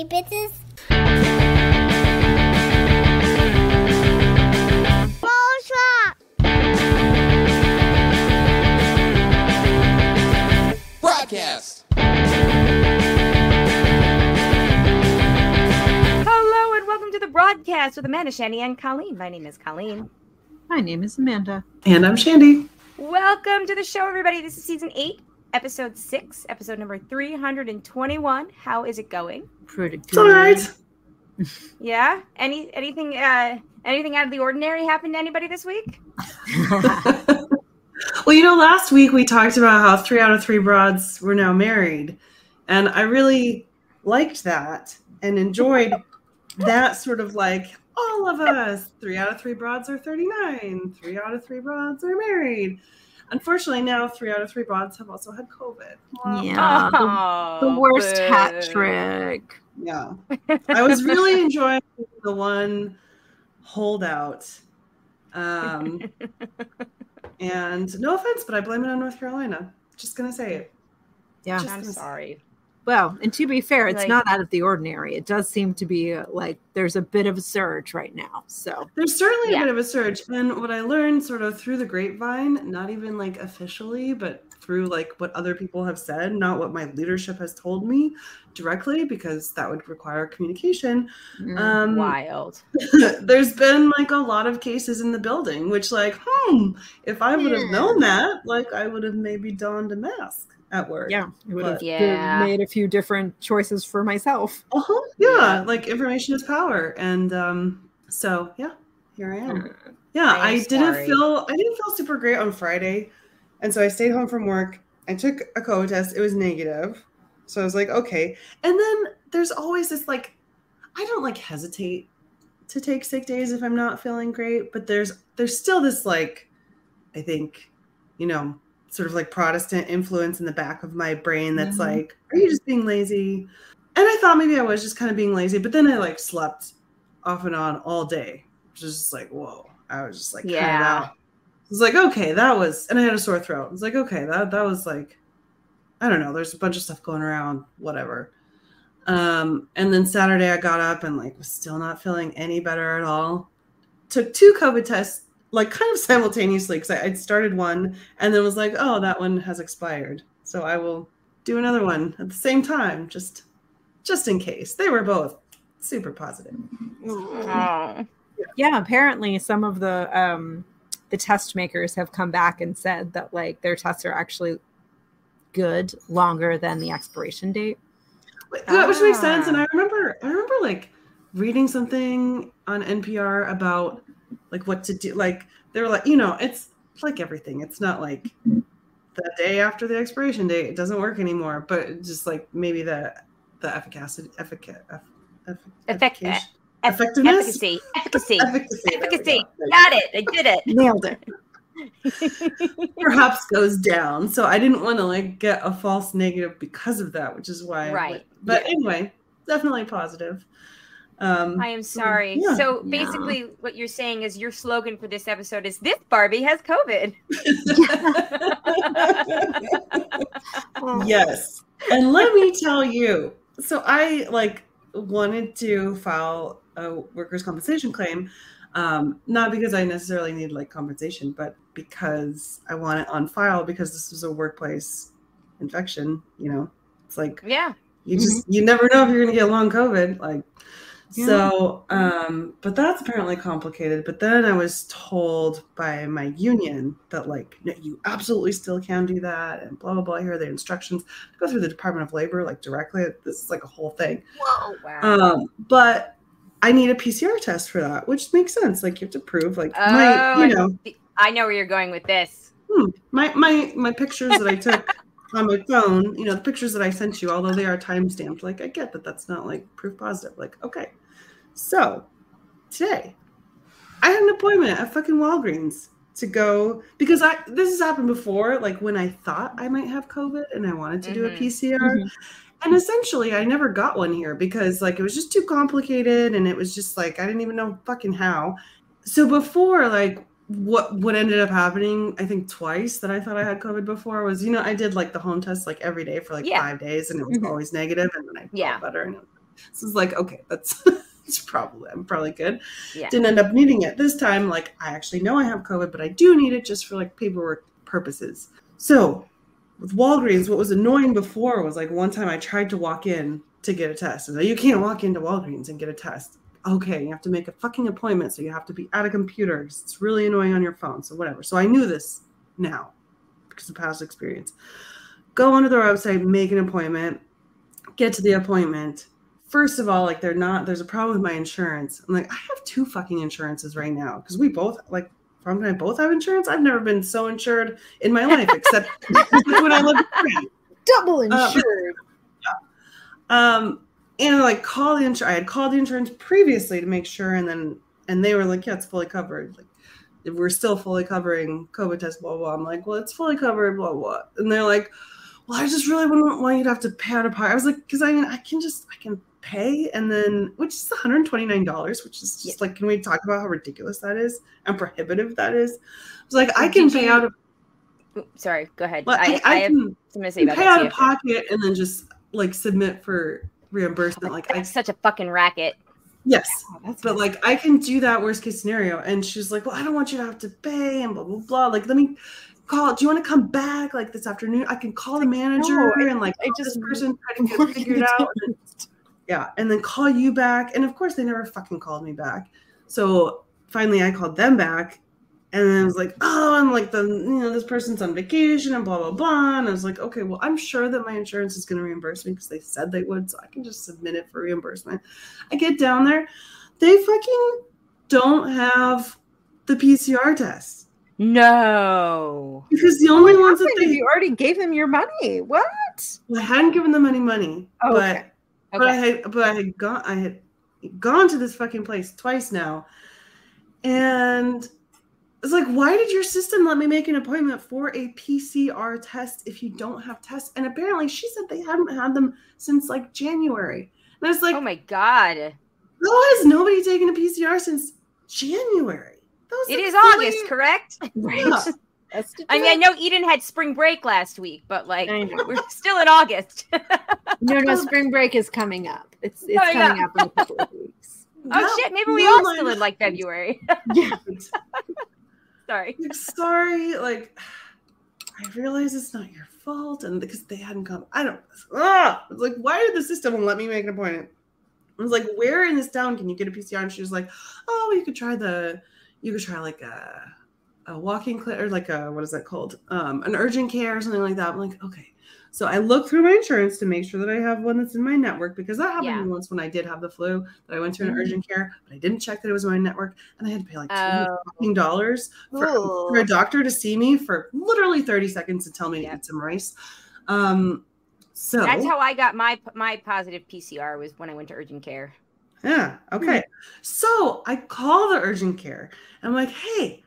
bitches. Broadcast. Hello and welcome to the broadcast with Amanda, Shandy, and Colleen. My name is Colleen. My name is Amanda. And I'm Shandy. Welcome to the show, everybody. This is season 8, episode 6, episode number 321. How is it going? Pretty good. It's all right. Yeah? Anything out of the ordinary happened to anybody this week? Well, last week we talked about how 3 out of 3 broads were now married. And I really liked that and enjoyed that sort of like, all of us, 3 out of 3 broads are 39. 3 out of 3 broads are married. Unfortunately, now 3 out of 3 broads have also had COVID. Yeah. The worst hat trick. Yeah. I was really enjoying the one holdout. And no offense, but I blame it on North Carolina. Just going to say it. Yeah. I'm sorry. Well, and to be fair, it's Like- not out of the ordinary. It does seem to be like there's a bit of a surge right now. So There's certainly Yeah. a bit of a surge. And what I learned sort of through the grapevine, not even like officially, but through like what other people have said, not what my leadership has told me directly, because that would require communication. Wild. There's been like a lot of cases in the building, which like, if I would have known that, like I would have maybe donned a mask at work. yeah, I would have Yeah. made a few different choices for myself. Yeah, like information is power. And so yeah, here I am. Yeah, I am I didn't sorry. feel super great on Friday. And so I stayed home from work. I took a COVID test. It was negative. So I was like, okay. And then there's always this like, I don't like hesitate to take sick days if I'm not feeling great, but there's still this like, I think, sort of like Protestant influence in the back of my brain that's like, are you just being lazy? And I thought maybe I was just kind of being lazy, but then I like slept off and on all day, which was just like, whoa. I was just like, kind of out. I was like, okay, that was, and I had a sore throat. I was like, okay, that was like, I don't know. There's a bunch of stuff going around, whatever. And then Saturday I got up and like was still not feeling any better at all. Took 2 COVID tests, like kind of simultaneously, because I'd started one and then was like, oh, that one has expired. So I will do another one at the same time, just in case. They were both super positive. Oh. Yeah, apparently some of the test makers have come back and said that like their tests are actually good longer than the expiration date. Which makes sense. And I remember like reading something on NPR about like what to do. Like they were like, it's like everything. It's not like the day after the expiration date, it doesn't work anymore. But just like maybe the efficacy, effectiveness. Efficacy. Got it. I did it. Nailed it. Perhaps goes down. So I didn't want to like get a false negative because of that, which is why. Right. But anyway, definitely positive. I am sorry. Yeah. So basically what you're saying is your slogan for this episode is this Barbie has COVID. Yes. And let me tell you, so I like wanted to file a workers' compensation claim, not because I necessarily need like compensation, but because I want it on file because this was a workplace infection. It's like you never know if you're gonna get long COVID. Like so, but that's apparently complicated. But then I was told by my union that like no, you absolutely still can do that and blah blah blah. Here are the instructions. Go through the Department of Labor like directly. This is like a whole thing. Whoa, wow. But I need a PCR test for that, which makes sense. Like you have to prove like I know where you're going with this. My pictures that I took on my phone, the pictures that I sent you, although they are timestamped, like I get that that's not like proof positive. Like, okay. So today I had an appointment at fucking Walgreens to go because this has happened before, like when I thought I might have COVID and I wanted to do a PCR. And essentially I never got one here because like it was just too complicated and it was just like I didn't even know fucking how. So before like what ended up happening, I think twice that I thought I had COVID before was, I did like the home test like every day for like 5 days and it was always negative and then I felt better. And So it's like, okay, that's I'm probably good. Yeah. Didn't end up needing it this time. Like, I actually know I have COVID, but I do need it just for like paperwork purposes. So with Walgreens, what was annoying before was like one time I tried to walk in to get a test, and you can't walk into Walgreens and get a test. Okay, you have to make a fucking appointment, so you have to be at a computer. It's really annoying on your phone, so whatever. So I knew this now because of past experience. Go onto their website, make an appointment, get to the appointment. First of all, like there's a problem with my insurance. I'm like, I have 2 fucking insurances right now because we both like From and I both have insurance. I've never been so insured in my life except when I lived free. Double insured. And like I had called the insurance previously to make sure, and they were like, yeah, it's fully covered. Like, if we're still fully covering COVID tests, blah, blah. I'm like, well, it's fully covered, blah, blah. And they're like, well, I just really wouldn't want you to have to pay out of pocket. I was like, because I mean, I can pay, and then, which is $129, which is just like, can we talk about how ridiculous that is and prohibitive that is? I was like, I can pay out of. Sorry, go ahead. Well, I have something to say about pay that. Pay out of pocket and then just like submit for reimbursement. Like, that's such a fucking racket. Yes, but like I can do that worst case scenario. And she's like, well, I don't want you to have to pay and blah, blah, blah. Like, let me call. Do you want to come back like this afternoon? I can call the manager and like I just this person try to get it figured out. Yeah, and then call you back. And of course, they never fucking called me back. So finally, I called them back, and then I was like, oh, I'm like this person's on vacation and blah blah blah. And I was like, okay, well, I'm sure that my insurance is going to reimburse me because they said they would, so I can just submit it for reimbursement. I get down there, they fucking don't have the PCR test. No, because the only ones that you already gave them your money. What? Well, I hadn't given them any money, oh, okay. But I had gone to this fucking place twice now, and it's like, why did your system let me make an appointment for a PCR test if you don't have tests? And apparently, she said they hadn't had them since like January. And I was like, oh my god, how has nobody taken a PCR since January? It is August, correct? Right. Yeah. I mean, I know Eden had spring break last week, but like we're still in August. No, spring break is coming up. It's coming up in a couple of weeks. Oh shit, maybe we all still in like February. Yeah. Sorry. Like I realize it's not your fault, and because they hadn't come, it's like, why did the system let me make an appointment? I was like, where in this town can you get a PCR? And she was like, oh, you could try like a walk-in clinic, or like what is that called? An urgent care or something like that. I'm like, okay. So I looked through my insurance to make sure that I have one that's in my network, because that happened once when I did have the flu, that I went to an urgent care, but I didn't check that it was in my network, and I had to pay like $200 for a doctor to see me for literally 30 seconds to tell me to eat some rice. So that's how I got my positive PCR, was when I went to urgent care. Yeah. Okay. So I call the urgent care. I'm like, hey,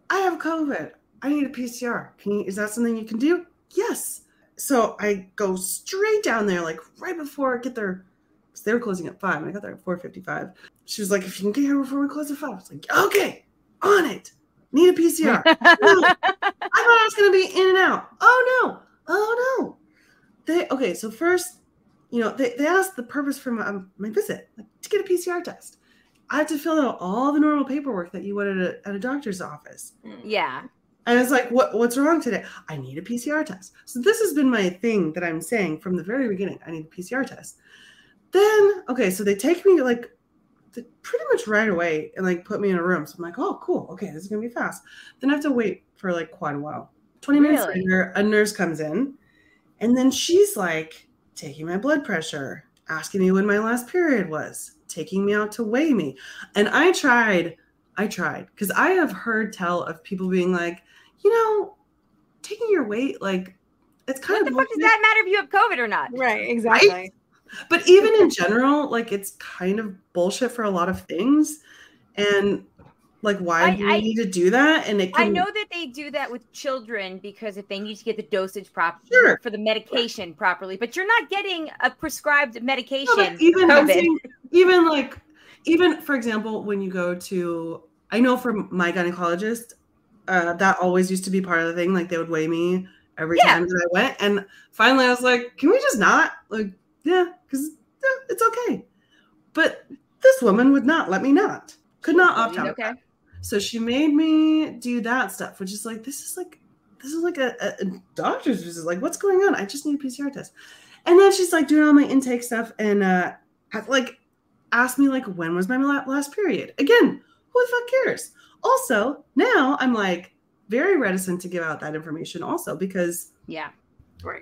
I have COVID. I need a PCR. Is that something you can do? Yes. So I go straight down there, like right before I get there, because they were closing at 5, and I got there at 4:55. She was like, if you can get here before we close at 5. I was like, okay, on it. Need a PCR. No. I thought I was going to be in and out. Oh no. Okay, so first, they asked the purpose for my visit, like to get a PCR test. I had to fill out all the normal paperwork that you would at a doctor's office. Yeah. And it's like, what's wrong today? I need a PCR test. So this has been my thing that I'm saying from the very beginning. I need a PCR test. Then, okay, so they take me like pretty much right away and like put me in a room. So I'm like, oh, cool. Okay, this is going to be fast. Then I have to wait for like quite a while. 20 minutes later, a nurse comes in, and then she's like taking my blood pressure, asking me when my last period was, taking me out to weigh me. And I tried, because I have heard tell of people being like, taking your weight, like, it's kind of. What the fuck does that matter if you have COVID or not? Right, exactly. Right? But even in general, like, it's kind of bullshit for a lot of things. And like, why do you need to do that? And I know that they do that with children, because if they need to get the dosage properly for the medication properly, but you're not getting a prescribed medication. No, even for example, when you go to, I know for my gynecologist, that always used to be part of the thing. Like, they would weigh me every time that I went. And finally I was like, can we just not? Like, yeah, because yeah, it's okay. But this woman would not let me could not opt out. Okay. So she made me do that stuff, which is like, this is like a doctor's visit. Like, what's going on? I just need a PCR test. And then she's like doing all my intake stuff and like asked me like, when was my last period? Again, who the fuck cares? Also, now I'm like very reticent to give out that information also because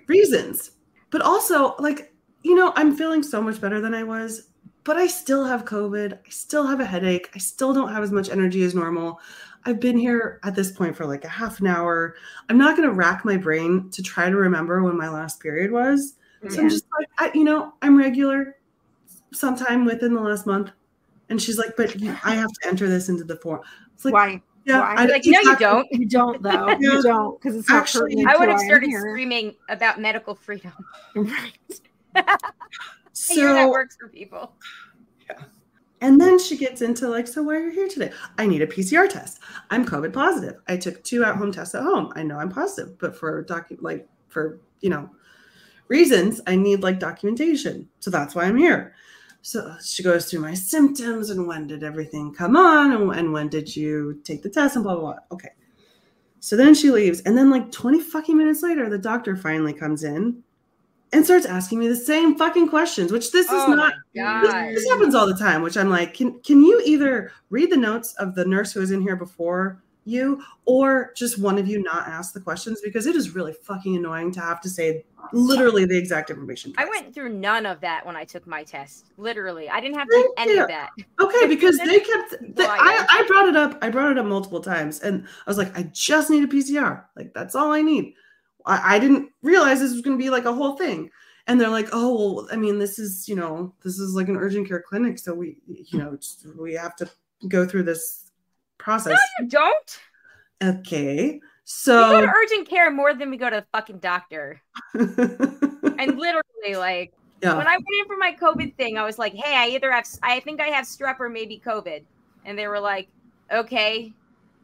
reasons. But also, like, you know, I'm feeling so much better than I was, but I still have COVID. I still have a headache. I still don't have as much energy as normal. I've been here at this point for like a half an hour. I'm not going to rack my brain to try to remember when my last period was. So I'm just like, I'm regular sometime within the last month. And she's like, but I have to enter this into the form. It's like, why? Yeah, why? Like, no, you don't. You don't, though. You don't, because it's actually. I would have started screaming about medical freedom. Right. So I hear that works for people. Yeah. And then she gets into like, so why are you here today? I need a PCR test. I'm COVID positive. I took 2 at-home tests at home. I know I'm positive, but for reasons, I need like documentation. So that's why I'm here. So she goes through my symptoms and when did everything come on and when did you take the test and blah, blah, blah. Okay. So then she leaves. And then like 20 fucking minutes later, the doctor finally comes in and starts asking me the same fucking questions, which this is not, this happens all the time, which I'm like, can you either read the notes of the nurse who was in here before you or just one of you not ask the questions? Because it is really fucking annoying to have to say literally the exact information twice. I went through none of that when I took my test. Literally. I didn't have to do any of that. Okay, because they kept, I brought it up. I brought it up multiple times and I was like, I just need a PCR. Like, that's all I need. I didn't realize this was going to be like a whole thing. And they're like, oh, well, I mean, this is like an urgent care clinic. So we have to go through this process. No, you don't. Okay. So we go to urgent care more than we go to the fucking doctor. And literally, like, when I went in for my COVID thing, I was like, hey, I think I have strep or maybe COVID. And they were like, okay,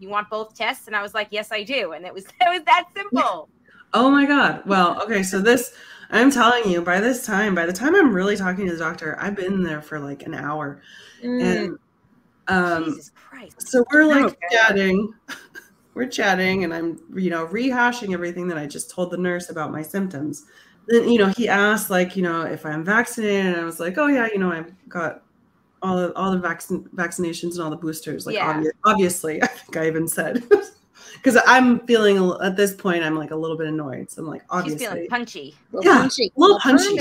you want both tests? And I was like, yes, I do. And it was that simple. Oh my God. Well, okay. So I'm telling you, by the time I'm really talking to the doctor, I've been there for like an hour. And Jesus Christ. So we're like chatting. We're chatting and I'm, rehashing everything that I just told the nurse about my symptoms. Then, he asked like, if I'm vaccinated, and I was like, oh yeah, I've got all the vaccinations and all the boosters. Like, obviously, I think I even said, because I'm feeling at this point, I'm like a little bit annoyed. So I'm like, obviously. She's feeling punchy. A little punchy.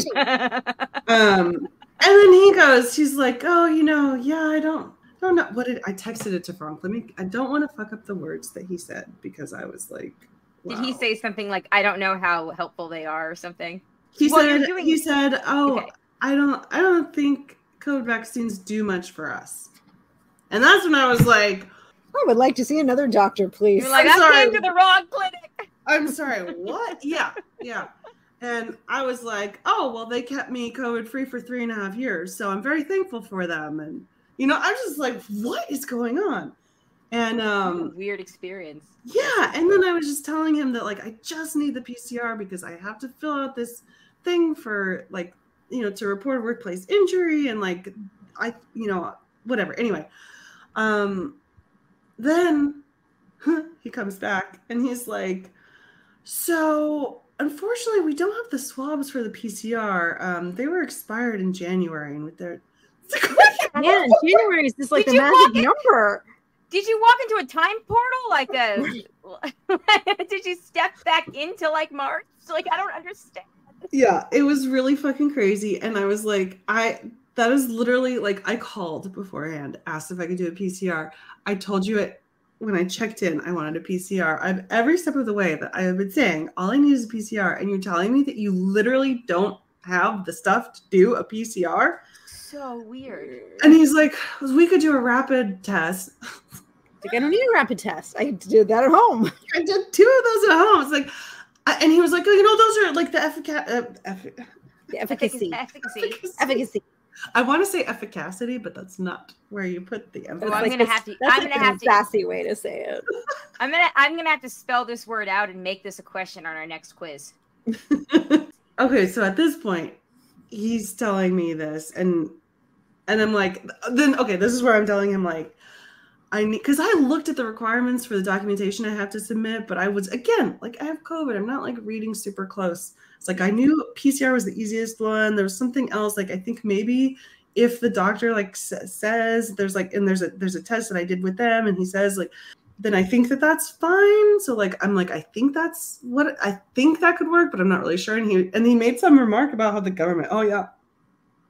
And then he goes, he's like, oh, I don't know. I texted it to Frank. I don't want to fuck up the words that he said because I was like, wow. Did he say something like, I don't know how helpful they are or something? He said, oh, okay. I don't think COVID vaccines do much for us. And that's when I was like, I would like to see another doctor, please. You're like, I came to the wrong clinic. I'm sorry, what? Yeah. And I was like, oh, well, they kept me COVID free for 3.5 years. So I'm very thankful for them. And, I'm just like, what is going on? And weird experience. Yeah. And then I was just telling him that, like, I just need the PCR because I have to fill out this thing for, like, to report a workplace injury and, like, whatever. Anyway. Then he comes back and he's like, so unfortunately we don't have the swabs for the PCR. They were expired in January and with their yeah, January is just like a magic number. Did you walk into a time portal? Did you step back into like March? Like, I don't understand. Yeah, it was really fucking crazy. And I was like, that is literally like, I called beforehand, asked if I could do a PCR. I told you it when I checked in, I wanted a PCR. Every step of the way that I have been saying, all I need is a PCR. And you're telling me that you literally don't have the stuff to do a PCR? So weird. And he's like, we could do a rapid test. Like, I don't need a rapid test. I did that at home. I did 2 of those at home. It's like, and he was like, those are like the efficacy. I want to say efficacy, but that's not where you put the emphasis. Well, I'm gonna have to. That's a sassy way to say it. I'm gonna have to spell this word out and make this a question on our next quiz. Okay, so at this point, he's telling me this, and I'm like, then okay, this is where I'm telling him like, I need, because I looked at the requirements for the documentation I have to submit, but I was, again, like, I have COVID. I'm not like reading super close. It's like, I knew PCR was the easiest one. There was something else. Like, I think maybe if the doctor like says there's like, and there's a test that I did with them, and he says like, then I think that that's fine. So like, I'm like, I think that's what, I think that could work, but I'm not really sure. And he made some remark about how the government, oh yeah.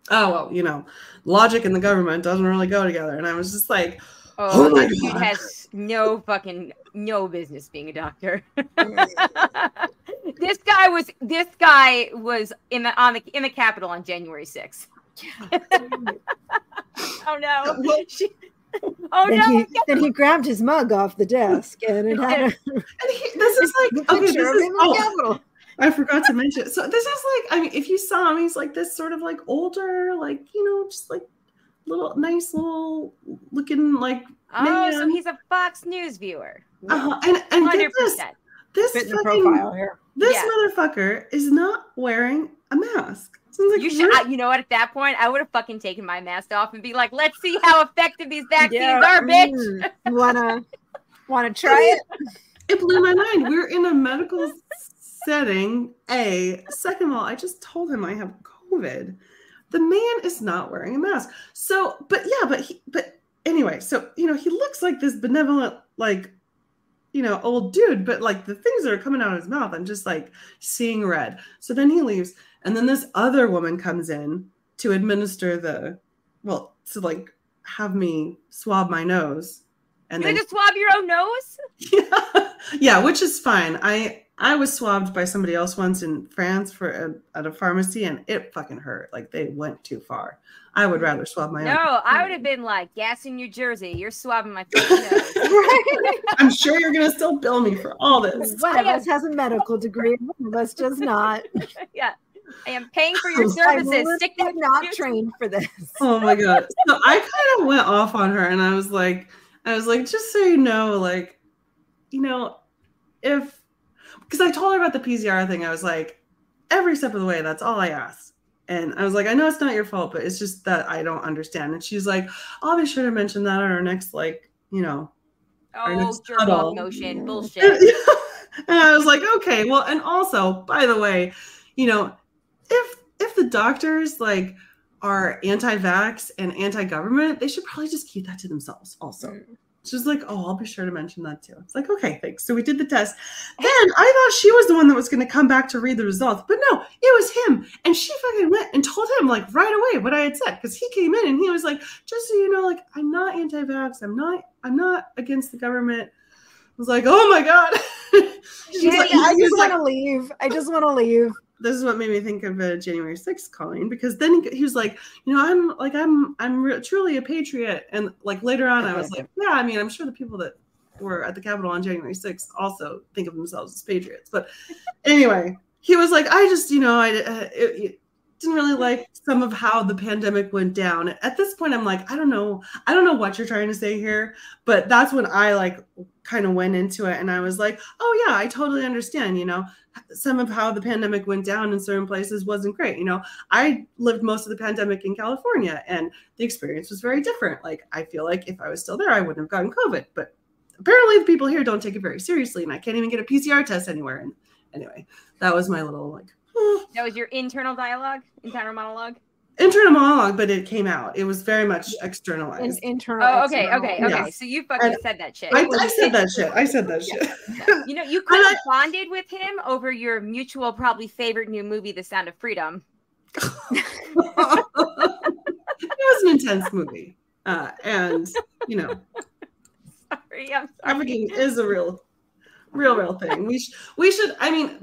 Oh, well, you know, logic and the government doesn't really go together. And I was just like, oh my God. Dude has no business being a doctor. This guy was in the Capitol on January 6th. Oh no. Then he grabbed his mug off the desk and it had this is like, okay, this is Capitol. I forgot to mention. So this is like, I mean, if you saw him, he's like this sort of like older, like, you know, just like nice little looking like man. So he's a Fox News viewer. And 100%. Get this fit in the profile here. This motherfucker is not wearing a mask. Like, you know what? At that point, I would have fucking taken my mask off and be like, "Let's see how effective these vaccines are, bitch." Wanna try it? It blew my mind. We're in a medical setting. Second of all, I just told him I have COVID. The man is not wearing a mask. So, but anyway, so, you know, he looks like this benevolent, like, you know, old dude, but like the things that are coming out of his mouth, I'm just like seeing red. So then he leaves. And then this other woman comes in to administer to like have me swab my nose. And then just swab your own nose? Yeah, which is fine. I was swabbed by somebody else once in France at a pharmacy, and it fucking hurt. Like, they went too far. I would rather swab my own. No, I would have been like, gas in New Jersey. You're swabbing my fucking nose. I'm sure you're going to still bill me for all this. One of us has a medical degree. One of us does not. Yeah. I am paying for your services. Stick that not trained for this. Oh my God. So I kind of went off on her, and I was like, just so you know, like, you know, because I told her about the PCR thing. I was like, every step of the way, that's all I asked. And I was like, I know it's not your fault, but it's just that I don't understand. And she's like, I'll be sure to mention that on our next, like, you know. Jerk off motion. Bullshit. And I was like, okay, well, and also, by the way, you know, if the doctors like are anti-vax and anti-government, they should probably just keep that to themselves also. She's like, oh, I'll be sure to mention that too. It's like, okay, thanks. So we did the test. Then I thought she was the one that was going to come back to read the results. But no, it was him. And she fucking went and told him like right away what I had said. Because he came in and he was like, just so you know, like, I'm not anti-vax. I'm not against the government. I was like, oh my God. I just want to leave. I just want to leave. This is what made me think of January 6th, Colleen, because then he was like, you know, I'm truly a patriot. And like later on, I was like, yeah, I mean, I'm sure the people that were at the Capitol on January 6th also think of themselves as patriots. But anyway, he was like, I just, you know, it didn't really like some of how the pandemic went down. At this point, I'm like, I don't know what you're trying to say here, but that's when I like kind of went into it, and I was like, oh yeah, I totally understand. You know, some of how the pandemic went down in certain places wasn't great. You know, I lived most of the pandemic in California, and the experience was very different. Like, I feel like if I was still there, I wouldn't have gotten COVID, but apparently the people here don't take it very seriously, and I can't even get a PCR test anywhere. And anyway, that was my little like. That was your internal monologue, but it came out. It was very much externalized. Internal. Oh, okay. Yes. So you fucking said that shit. I said that shit. Yeah. You know, you could have bonded with him over your mutual, probably favorite new movie, The Sound of Freedom. It was an intense movie, and you know, I'm sorry. trafficking is a real thing. We should. I mean,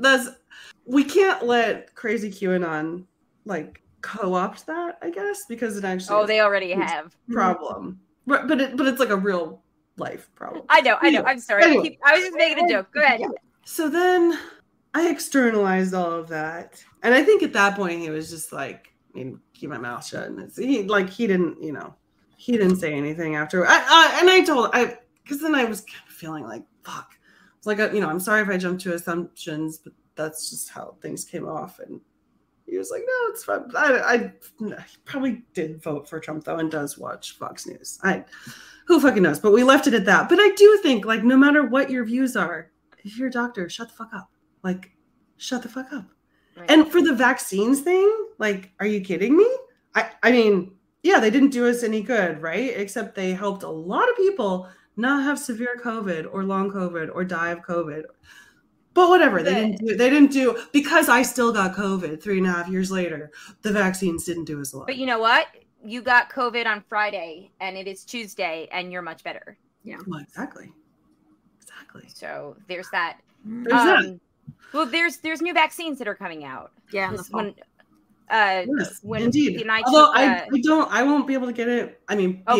we can't let crazy QAnon like co-opt that, I guess, because it actually. Oh, they already have problem, but it's like a real life problem. I know. I'm sorry. Anyway. I was just making a joke. Go ahead. So then I externalized all of that, and I think at that point he was just like, I mean, keep my mouth shut, and he didn't say anything after. Because then I was kind of feeling like, fuck. It's like, you know, I'm sorry if I jumped to assumptions, but that's just how things came off. And he He was like, no, it's fine. I probably did vote for Trump, though, and does watch Fox News. Who fucking knows? But we left it at that. But I do think, like, no matter what your views are, if you're a doctor, shut the fuck up. Like, shut the fuck up. Right. And for the vaccines thing, like, are you kidding me? I mean, yeah, they didn't do us any good, right? Except they helped a lot of people not have severe COVID or long COVID or die of COVID. But whatever, they didn't do because I still got COVID 3.5 years later. The vaccines didn't do us a lot. But you know what? You got COVID on Friday and it is Tuesday and you're much better. Yeah. Well, exactly. So there's that. Well, there's new vaccines that are coming out. Yeah. Yes, when indeed. and Although I won't be able to get it. I mean, have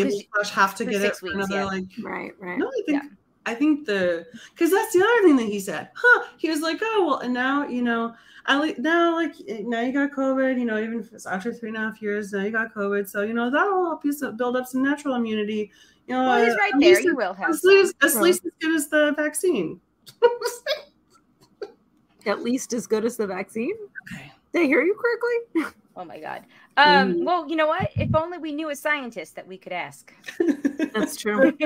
to get it for 6 weeks, another right. No, I think because that's the other thing that he said. He was like, oh well, and now now you got COVID. Even if it's after 3.5 years, now you got COVID. So that'll help you build up some natural immunity. Well, he's right there. You will have at least as good as the vaccine. At least as good as the vaccine. Okay. Did I hear you correctly? Oh my God. Well, you know what? If only we knew a scientist that we could ask. That's true.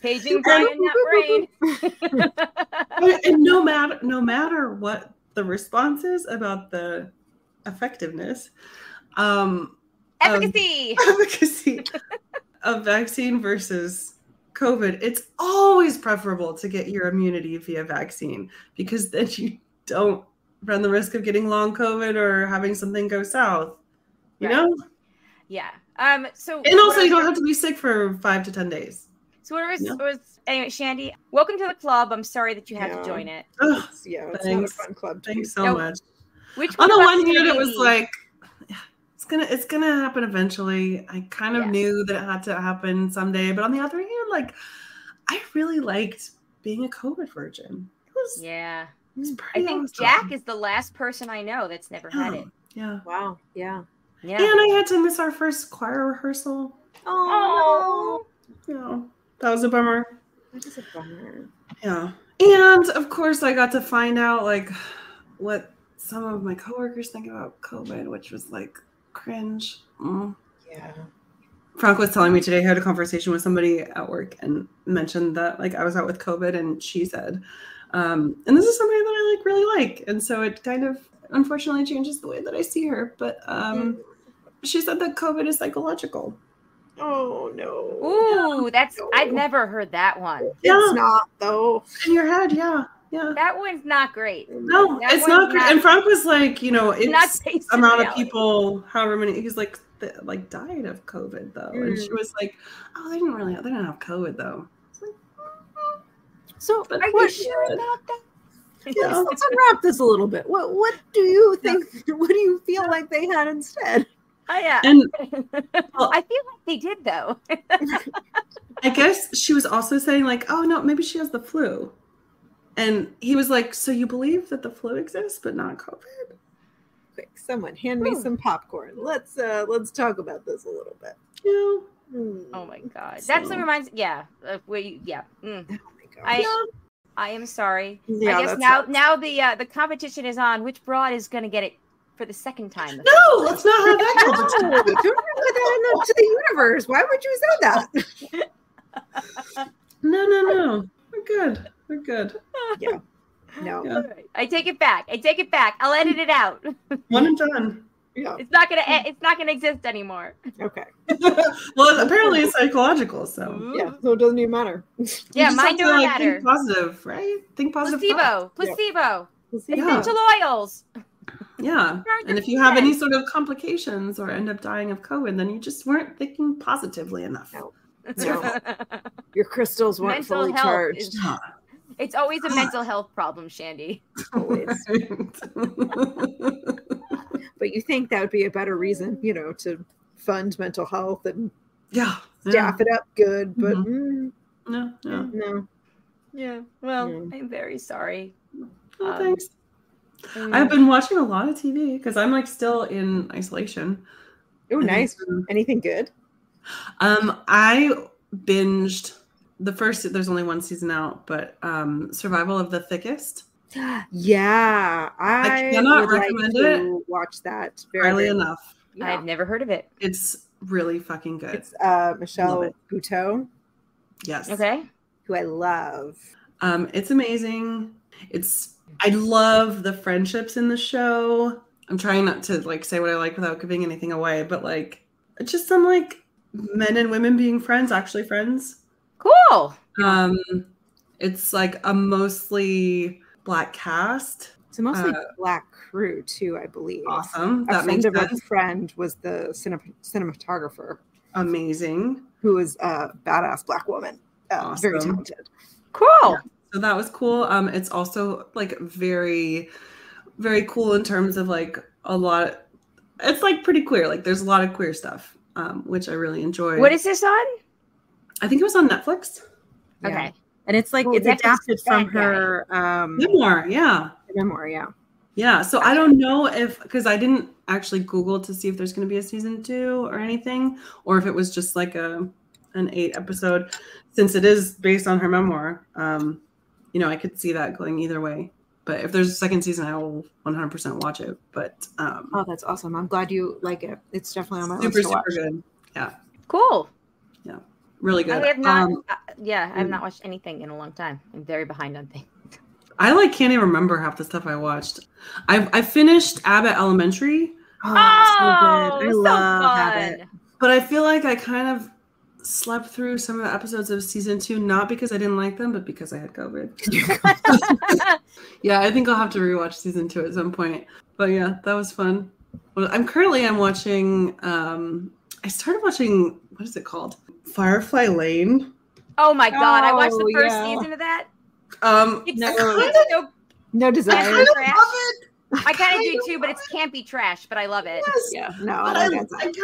Paging Brian, not brain. And no matter what the response is about the effectiveness, efficacy of vaccine versus COVID, it's always preferable to get your immunity via vaccine because then you don't run the risk of getting long COVID or having something go south. You know? Yeah. So and also you don't have to be sick for 5 to 10 days. So what was anyway, Shandy, welcome to the club. I'm sorry that you have to join it. It's not a fun club. Thanks so much. Which on the one hand, it was like it's gonna happen eventually. I kind of knew that it had to happen someday, but on the other hand, like I really liked being a COVID virgin. It was I think awesome. Jack is the last person I know that's never had it. Yeah. Wow. Yeah. Yeah. And I had to miss our first choir rehearsal. Oh. No. That was a bummer. That is a bummer. Yeah. And of course I got to find out like what some of my coworkers think about COVID, which was like cringe. Yeah. Frank was telling me today, I had a conversation with somebody at work and mentioned that like I was out with COVID, and she said, and this is somebody that I like really like. And so it kind of unfortunately changes the way that I see her. But she said that COVID is psychological. Oh no. Ooh, I've never heard that one. Yeah. It's not though. In your head, yeah. That one's not great. No, it's not great. And Frank was like, it's not based amount in of people, however many, he's like, died of COVID though. And she was like, oh, they didn't have COVID though. So are you sure about that? Yeah. Let's unwrap this a little bit. What do you think? What do you feel like they had instead? Oh yeah. And I feel like they did though. I guess she was also saying like, oh no, maybe she has the flu. And he was like, so you believe that the flu exists but not COVID? Quick, someone hand me some popcorn. Let's talk about this a little bit. Oh my God. That's what reminds Oh my God. I am sorry. Yeah, I guess now the competition is on. Which broad is going to get it for the second time? No, let's not have that competition. Don't put that into the universe. Why would you say that? No. We're good. Yeah. No. Yeah. I take it back. I'll edit it out. One and done. Yeah. It's not gonna exist anymore. Okay. Well, apparently it's psychological, so yeah. So it doesn't even matter. Yeah, mine don't matter. Think positive, right? Think positive. Placebo. Yeah. Essential oils. Yeah. And if you have any sort of complications or end up dying of COVID, then you just weren't thinking positively enough. No. Your crystals weren't fully charged. It's always a mental health problem, Shandy. Always. But you think that would be a better reason, to fund mental health and staff it up good, but no. Yeah. Well, I'm very sorry. Oh, thanks. I've been watching a lot of TV because I'm like still in isolation. Oh, nice. Anything good? I binged the first. There's only one season out, but Survival of the Thickest. Yeah, I cannot recommend it watch that. Early enough. Yeah. I've never heard of it. It's really fucking good. It's Michelle Buteau. Yes. Okay. Who I love. It's amazing. I love the friendships in the show. I'm trying not to like say what I like without giving anything away, but like it's just some like men and women being friends, actually friends. Cool. It's like a mostly Black cast. It's a mostly Black crew too, I believe. Awesome. A friend of a friend was the cinematographer. Amazing. Who is a badass Black woman. Awesome. Very talented. Cool. Yeah. So that was cool. It's also like very, very cool in terms of like it's like pretty queer. Like there's a lot of queer stuff, which I really enjoy. What is this on? I think it was on Netflix. Okay. Yeah. And it's like, it's adapted from her memoir. Yeah. Memoir. Yeah. Yeah. So I don't know because I didn't actually Google to see if there's going to be a season 2 or anything, or if it was just like an 8 episode, since it is based on her memoir. I could see that going either way. But if there's a second season, I will 100% watch it. But oh, that's awesome! I'm glad you like it. It's definitely on my list to watch. Super good. Yeah. Cool. Yeah. Really good. I have not. I have not watched anything in a long time. I'm very behind on things. I can't even remember half the stuff I watched. I finished Abbott Elementary. Oh, so good. I love Abbott. But I feel like I kind of slept through some of the episodes of season 2, not because I didn't like them, but because I had COVID. Yeah, I think I'll have to rewatch season 2 at some point. But yeah, that was fun. Well, I'm watching. I started watching. What is it called? Firefly Lane. Oh my god! I watched the first season of that. No desire. I kind of do too, but it's campy trash. But I love it. Yes. Yeah, no, I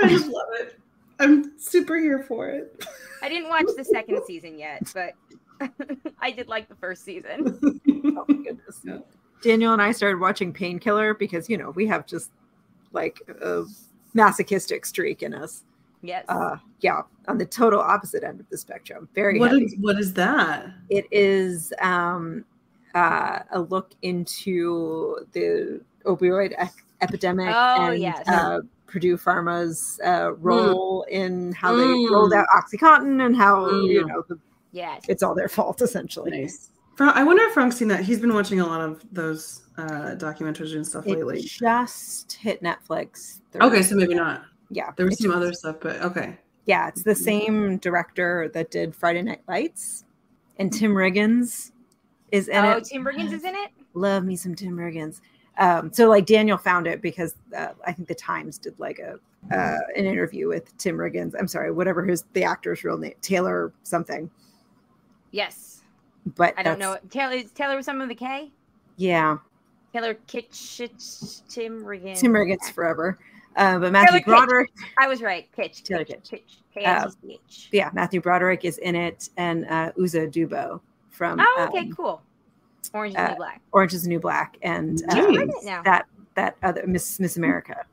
kind of love it. I'm super here for it. I didn't watch the second season yet, but I did like the first season. Oh my goodness. Yeah. Daniel and I started watching Painkiller because we have just like a masochistic streak in us. Yes. Yeah, on the total opposite end of the spectrum. What is that? It is a look into the opioid epidemic and Purdue Pharma's role in how they rolled out OxyContin and how it's all their fault essentially. Nice. I wonder if Frank's seen that. He's been watching a lot of those documentaries and stuff lately. It just hit Netflix. Okay, so maybe not. Yeah, there was some other stuff, but okay. Yeah, it's the same director that did Friday Night Lights, and Tim Riggins is in it. Oh, Tim Riggins is in it? Love me some Tim Riggins. So like Daniel found it because I think the Times did like an interview with Tim Riggins. I'm sorry, whatever the actor's real name, Taylor something. Yes, but I don't know. Taylor with something with a K. Yeah. Taylor Kitsch, Tim Riggins. Tim Riggins forever. But Matthew Broderick. I was right. Kitsch. Taylor Kitsch. Kitsch. Yeah, Matthew Broderick is in it, and Uzo Aduba from. Oh, okay, cool. Orange is the New Black. Orange is the New Black, and that other Miss America.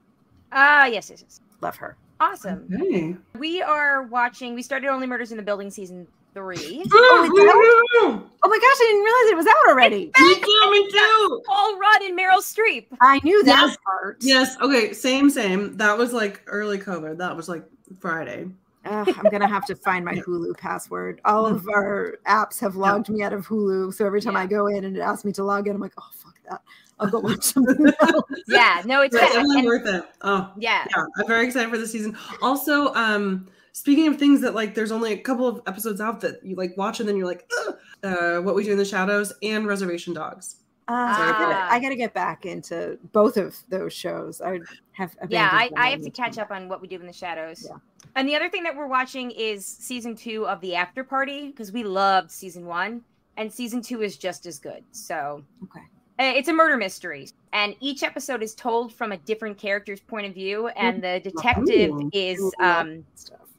Yes. Love her. Awesome. Okay. We are watching. We started Only Murders in the Building season 3. Oh my gosh, I didn't realize it was out already. Me too. Paul Rudd and Meryl Streep. I knew that part. Yes. Okay. Same. That was like early COVID. That was like Friday. I'm gonna have to find my Hulu password. All of our apps have logged me out of Hulu, so every time I go in and it asks me to log in, I'm like, oh fuck that. I'll go watch something else. Yeah, no, it's definitely worth it. Oh yeah, I'm very excited for the season. Also, speaking of things that like there's only a couple of episodes out that you like watch and then you're like, What We Do in the Shadows and Reservation Dogs. I gotta get back into both of those shows. I have I have to catch up on What We Do in the Shadows. Yeah. And the other thing that we're watching is season 2 of The After Party because we loved season 1 and season 2 is just as good. So it's a murder mystery and each episode is told from a different character's point of view and the detective is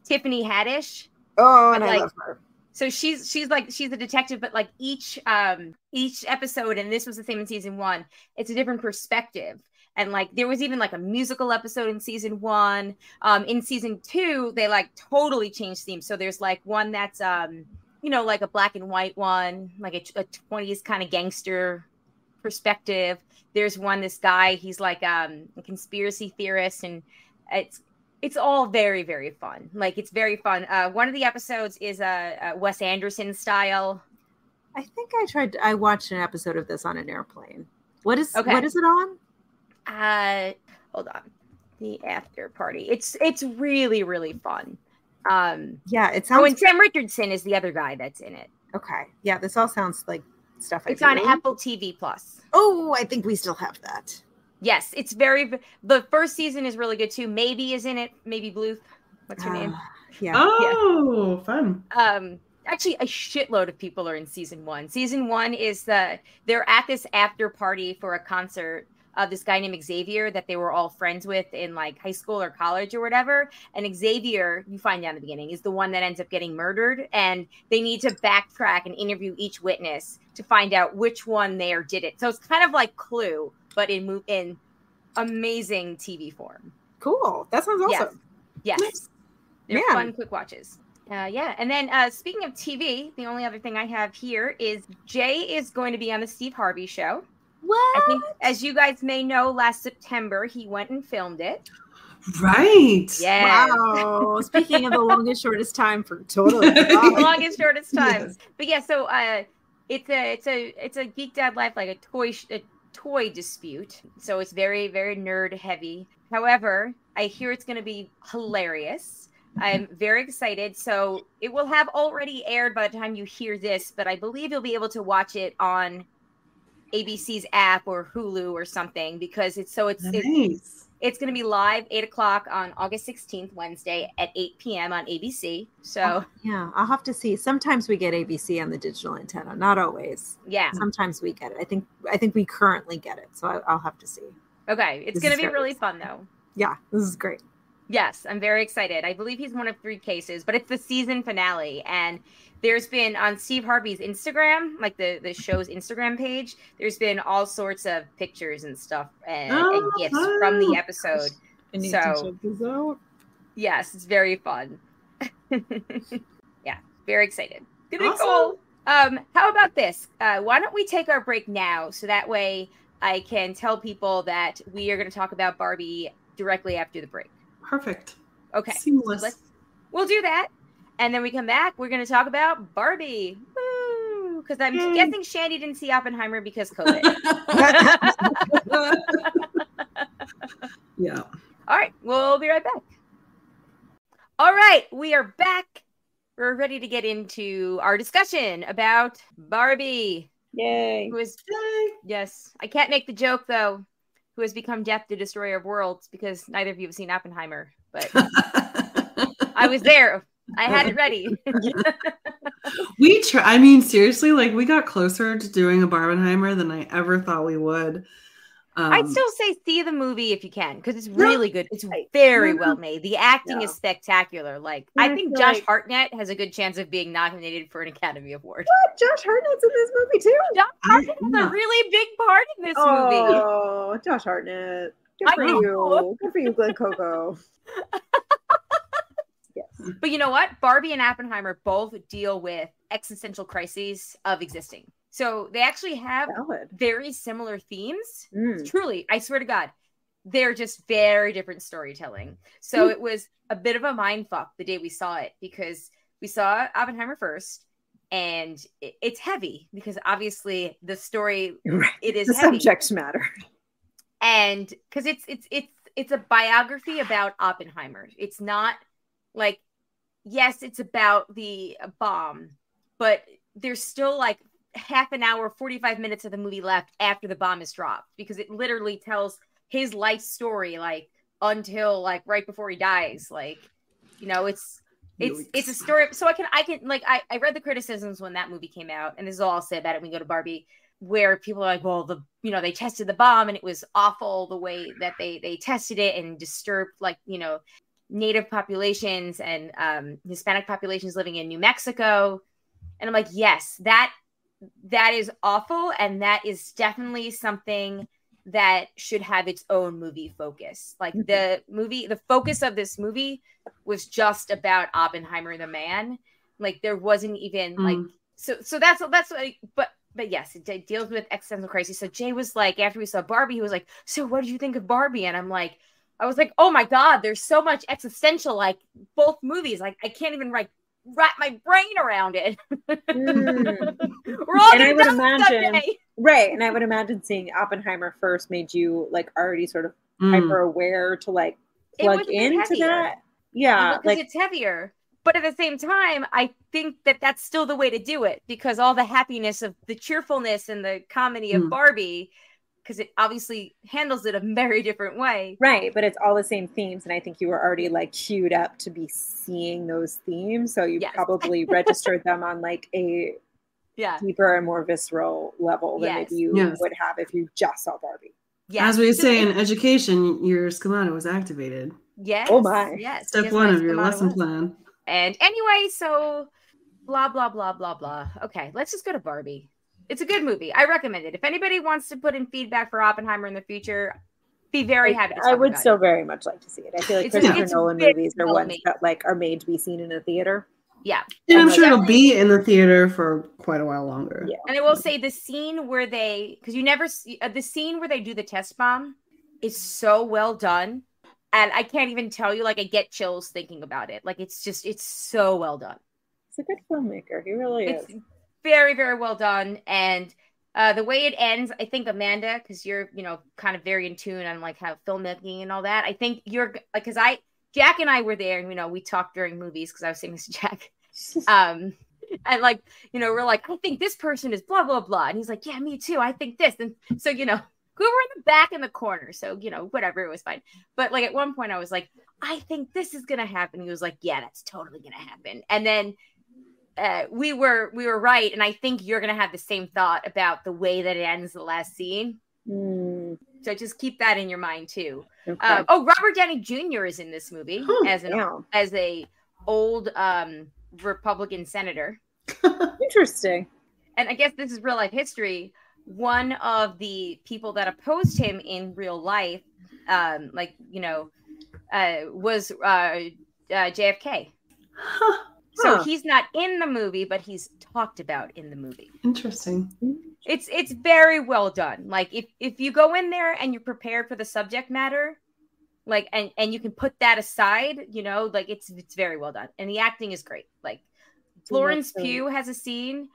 Tiffany Haddish. Oh, and I love her. So she's a detective, but like each episode, and this was the same in season 1, it's a different perspective. And like there was even like a musical episode in season 1. In season 2, they like totally changed themes. So there's like one that's like a black and white one, like a 20s kind of gangster perspective. There's this guy, he's like a conspiracy theorist, and it's all very, very fun. Like, it's very fun. One of the episodes is Wes Anderson style. I think I watched an episode of this on an airplane. What is it on? Hold on. The After Party. It's really, really fun. Yeah, it sounds. And Sam Richardson is the other guy that's in it. Okay. Yeah, this all sounds like stuff It's on Apple TV Plus. Oh, I think we still have that. Yes, it's the first season is really good too. Maybe is in it. Maybe Bluth. What's her name? Yeah. Oh, yeah. Fun. Actually, a shitload of people are in season 1. Season 1 is they're at this after party for a concert of this guy named Xavier that they were all friends with in like high school or college or whatever. And Xavier, you find out in the beginning, is the one that ends up getting murdered. And they need to backtrack and interview each witness to find out which one there did it. So it's kind of like Clue, but in amazing TV form. Cool. That sounds awesome. Yes. Nice. They're fun, quick watches. Yeah. And then speaking of TV, the only other thing I have here is Jay is going to be on the Steve Harvey show. What? I think, as you guys may know, last September, he went and filmed it. Right. Yeah. Wow. Speaking of the longest, shortest time for totally. Longest, shortest time. Yes. But yeah, so it's a Geek Dad Life, like a toy dispute. So it's very, very nerd heavy. However, I hear it's going to be hilarious. I'm very excited. So it will have already aired by the time you hear this, but I believe you'll be able to watch it on ABC's app or Hulu or something, because it's nice. It's going to be live 8:00 on August 16th, Wednesday at 8 p.m. on ABC. So yeah, I'll have to see. Sometimes we get ABC on the digital antenna, not always. Yeah, sometimes we get it. I think we currently get it, so I'll have to see. Okay, it's going to be really fun though. Yeah, this is great. Yes, I'm very excited. I believe he's one of 3 cases, but it's the season finale. And there's been on Steve Harvey's Instagram, like the show's Instagram page, there's been all sorts of pictures and stuff and gifts from the episode. I need to check this out. Yes, it's very fun. Yeah, very excited. Gonna be cool. How about this? Why don't we take our break now, so that way I can tell people that we are going to talk about Barbie directly after the break. Perfect. Okay. Seamless. So we'll do that. And then we come back. We're going to talk about Barbie. Woo! Because I'm guessing Shandy didn't see Oppenheimer because COVID. Yeah. All right. We'll be right back. All right. We are back. We're ready to get into our discussion about Barbie. Yay. Yes. I can't make the joke, though. Who has become Death, the Destroyer of Worlds, because neither of you have seen Oppenheimer, but I was there. I had it ready. I mean, seriously, like, we got closer to doing a Barbenheimer than I ever thought we would. I'd still say see the movie if you can, because it's really good. It's very well made. The acting is spectacular. Like, I think Josh Hartnett has a good chance of being nominated for an Academy Award. What? Josh Hartnett's in this movie too? Josh Hartnett has a really big part in this movie. Oh, Josh Hartnett. Good for you. Good for you, Glenn Coco. Yes. But you know what? Barbie and Oppenheimer both deal with existential crises of existing. So they actually have very similar themes. Truly, I swear to God, they're just very different storytelling. So it was a bit of a mind fuck the day we saw it, because we saw Oppenheimer first, and it's heavy because obviously the story it is the heavy. Subject matter, and because it's a biography about Oppenheimer. It's not like, yes, it's about the bomb, but there's still like half an hour, 45 minutes of the movie left after the bomb is dropped, because it literally tells his life story, like, until like right before he dies. Like, you know, it's a story. So I can like, I read the criticisms when that movie came out, and this is all I'll say about it when we go to Barbie, where people are like, well, they tested the bomb and it was awful the way that they tested it, and disturbed, like, you know, Native populations and Hispanic populations living in New Mexico. And I'm like, yes, that is awful, and that is definitely something that should have its own movie focus. Like, the focus of this movie was just about Oppenheimer the man. Like, there wasn't even like, so that's like, but But yes, it deals with existential crisis. So Jay was like, after we saw Barbie, he was like, so what did you think of Barbie? And I was like, oh my God, there's so much existential, like both movies. Like I can't even wrap my brain around it. We're all and I would imagine someday. Right. And I would imagine seeing Oppenheimer first made you like already sort of hyper aware to like plug into that. Yeah. Because it's heavier. But at the same time, I think that that's still the way to do it, because all the happiness of the cheerfulness and the comedy of Barbie, because it obviously handles it a very different way. Right. But it's all the same themes. And I think you were already like queued up to be seeing those themes. So you probably registered them on like a deeper and more visceral level than maybe you would have if you just saw Barbie. Yes. As we say in education, your schemata was activated. Yes. Oh my. Yes. Step one of your lesson plan. And anyway, so blah, blah, blah, blah, blah. Okay, let's just go to Barbie. It's a good movie. I recommend it. If anybody wants to put in feedback for Oppenheimer in the future, be very happy to talk I would about still very much like to see it. I feel like Christopher Nolan movies are ones that like are made to be seen in a theater. Yeah. And I'm sure it'll be in the theater for quite a while longer. Yeah. And I will say the scene where because you never see the scene where they do the test bomb is so well done. And I can't even tell you, like, I get chills thinking about it. Like, it's so well done. He's a good filmmaker. He really is. It's very, very well done. And the way it ends, I think, Amanda, because you're, kind of very in tune on, like, how filmmaking and all that. I think you're, like, because Jack and I were there, and, we talked during movies, because I was saying this to Jack. And, like, we're like, I think this person is blah, blah, blah. And he's like, yeah, me too. I think this. And so, we were in the back in the corner, so whatever, it was fine. But like at one point I was like, I think this is gonna happen. He was like, yeah, that's totally gonna happen. And then we were right, and I think you're gonna have the same thought about the way that it ends the last scene. So just keep that in your mind too. Okay. Robert Downey Jr. is in this movie as a old Republican senator. Interesting. And I guess this is real life history. One of the people that opposed him in real life, was JFK. So he's not in the movie, but he's talked about in the movie. Interesting. It's very well done. Like if you go in there and you're prepared for the subject matter, like and you can put that aside, like it's very well done, and the acting is great. Like Florence Pugh has a scene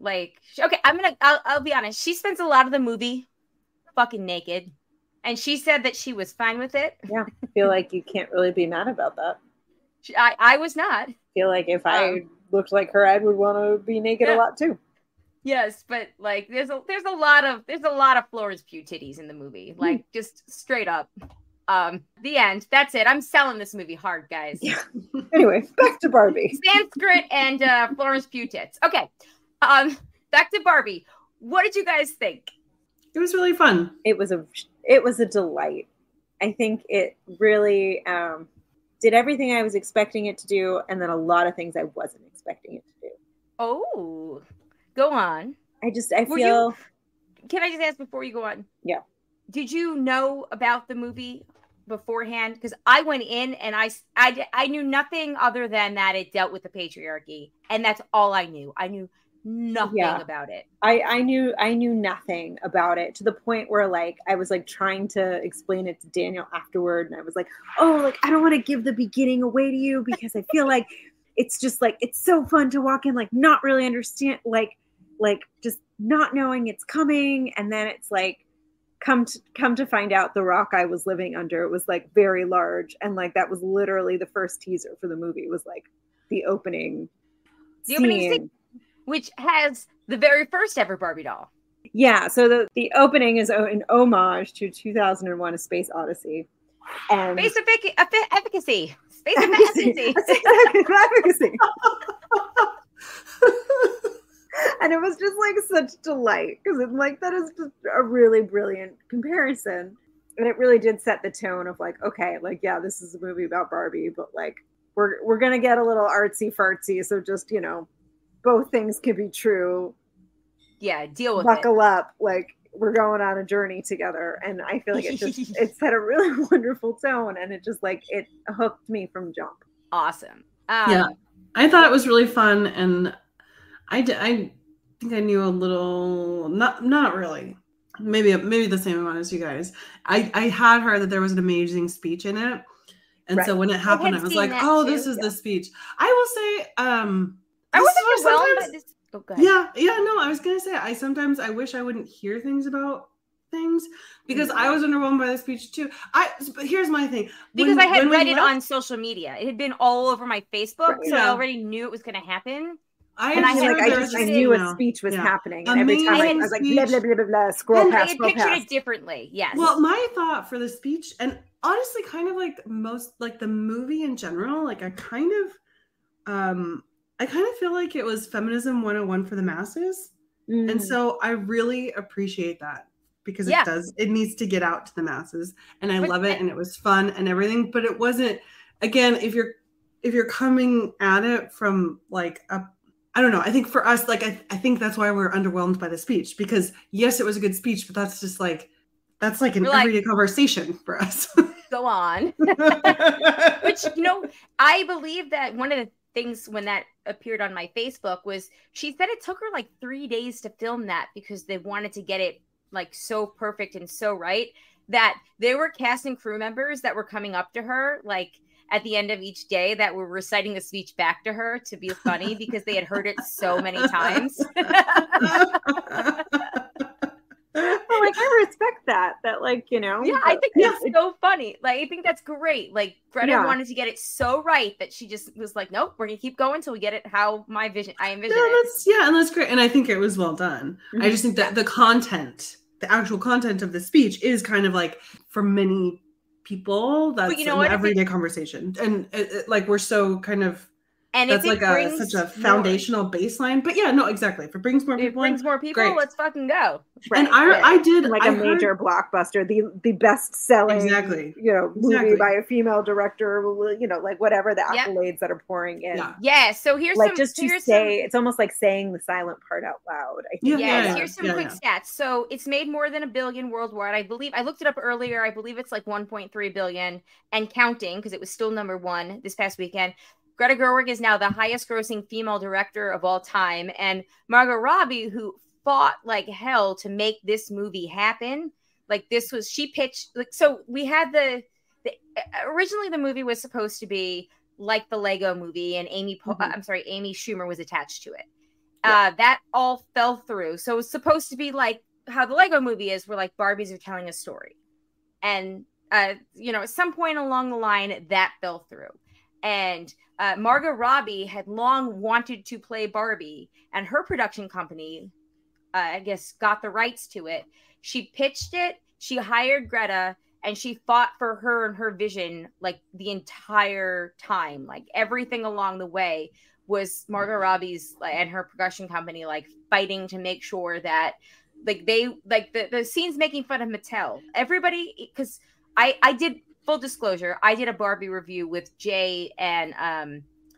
I'll be honest. She spends a lot of the movie fucking naked, and she said that she was fine with it. Yeah, I feel like you can't really be mad about that. I was not. I feel like if I looked like her, I would want to be naked a lot too. Yes, but like there's a lot of Florence Pugh titties in the movie, like just straight up. The end. That's it. I'm selling this movie hard, guys. Yeah. Anyway, back to Barbie. Sanskrit and Florence Pugh tits. Okay. Back to Barbie. What did you guys think? It was really fun. It was a delight. I think it really did everything I was expecting it to do, and then a lot of things I wasn't expecting it to do. Oh, go on. I feel. Can I just ask before you go on? Yeah. Did you know about the movie beforehand? Because I went in and I knew nothing other than that it dealt with the patriarchy, and that's all I knew. I knew nothing about it. I knew nothing about it, to the point where like I was like trying to explain it to Daniel afterward, and I was like, oh, like I don't want to give the beginning away to you, because I feel like it's just like it's so fun to walk in like not really understand, like just not knowing it's coming, and then it's like come to find out the rock I was living under was like very large, and like that was literally the first teaser for the movie, was like the opening scene, which has the very first ever Barbie doll. Yeah, so the opening is an homage to 2001: A Space Odyssey. And Space efficacy. Space efficacy. Efficacy. And it was just like such delight, because it's like that is just a really brilliant comparison. And it really did set the tone of like, okay, like, yeah, this is a movie about Barbie, but like we're gonna get a little artsy fartsy, so just, both things can be true. Yeah, deal with Buckle up, like we're going on a journey together. And I feel like it set a really wonderful tone, and it just like it hooked me from jump. Awesome. Yeah, I thought it was really fun, and I think I knew a little, not really. Maybe the same amount as you guys. I had heard that there was an amazing speech in it. And so when it happened, I was like, oh, this is the speech. I will say, I wasn't overwhelmed by this. Oh, go ahead. No, I was gonna say I wish I wouldn't hear things about things because I was underwhelmed by the speech too. But here's my thing. Because I had read it on social media. It had been all over my Facebook, so I already knew it was gonna happen. I knew a speech was happening. And every time I was like, blah, blah, blah, blah, blah, scroll past. I pictured it differently, yes. Well, my thought for the speech, and honestly, kind of like most, like the movie in general, like I kind of feel like it was feminism 101 for the masses. And so I really appreciate that because it needs to get out to the masses. And I love it. And it was fun and everything, but it wasn't, again, if you're coming at it from like I don't know. I think for us, like, I think that's why we're underwhelmed by the speech because yes, it was a good speech, but that's just like, that's like an everyday conversation for us. Go on. Which, I believe that one of the things when that appeared on my Facebook was she said it took her like 3 days to film that because they wanted to get it like so perfect and so right that there were cast and crew members that were coming up to her like at the end of each day that were reciting the speech back to her to be funny because they had heard it so many times. Well, like I respect that like, Yeah, I think that's so funny. Like, I think that's great. Like Greta wanted to get it so right that she just was like, nope, we're gonna keep going till we get it how I envision it. And that's great. And I think it was well done. Mm-hmm. I just think that the actual content of the speech is kind of like for many people that's an everyday conversation. And like we're so kind of and that's like such a foundational baseline. But yeah, no, exactly. If it brings more people, great. Let's fucking go. Right, and I did like a major blockbuster, the best selling movie by a female director, like whatever the accolades that are pouring in. Yeah. So here's like it's almost like saying the silent part out loud. I think. Here's some quick stats. So it's made more than $1 billion worldwide. I believe I looked it up earlier. I believe it's like 1.3 billion and counting because it was still number 1 this past weekend. Greta Gerwig is now the highest grossing female director of all time. And Margot Robbie, who fought like hell to make this movie happen. Like she pitched, like, so we had originally the movie was supposed to be like the Lego movie and Amy Schumer was attached to it. Yeah. That all fell through. So it was supposed to be like how the Lego movie is, where like Barbies are telling a story. And, at some point along the line that fell through. And Margot Robbie had long wanted to play Barbie, and her production company, I guess, got the rights to it. She pitched it, she hired Greta, and she fought for her and her vision like the entire time. Like everything along the way was Margot Robbie's and her production company like fighting to make sure that like they like the scenes making fun of Mattel. Everybody, because I did. Full disclosure, I did a Barbie review with Jay and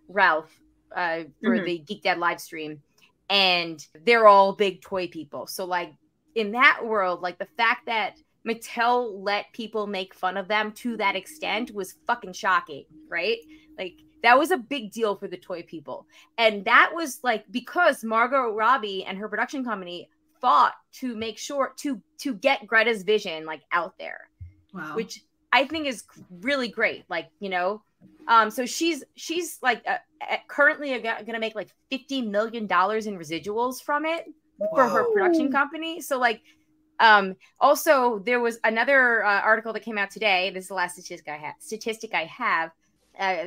Ralph for the Geek Dad live stream, and they're all big toy people. So, like, in that world, like, the fact that Mattel let people make fun of them to that extent was fucking shocking, right? Like, that was a big deal for the toy people. And that was, like, because Margot Robbie and her production company fought to make sure to get Greta's vision, like, out there. Wow. Which I think is really great. Like, so she's like currently going to make like $50 million in residuals from it for her production company. So like, also there was another article that came out today. This is the last statistic I have.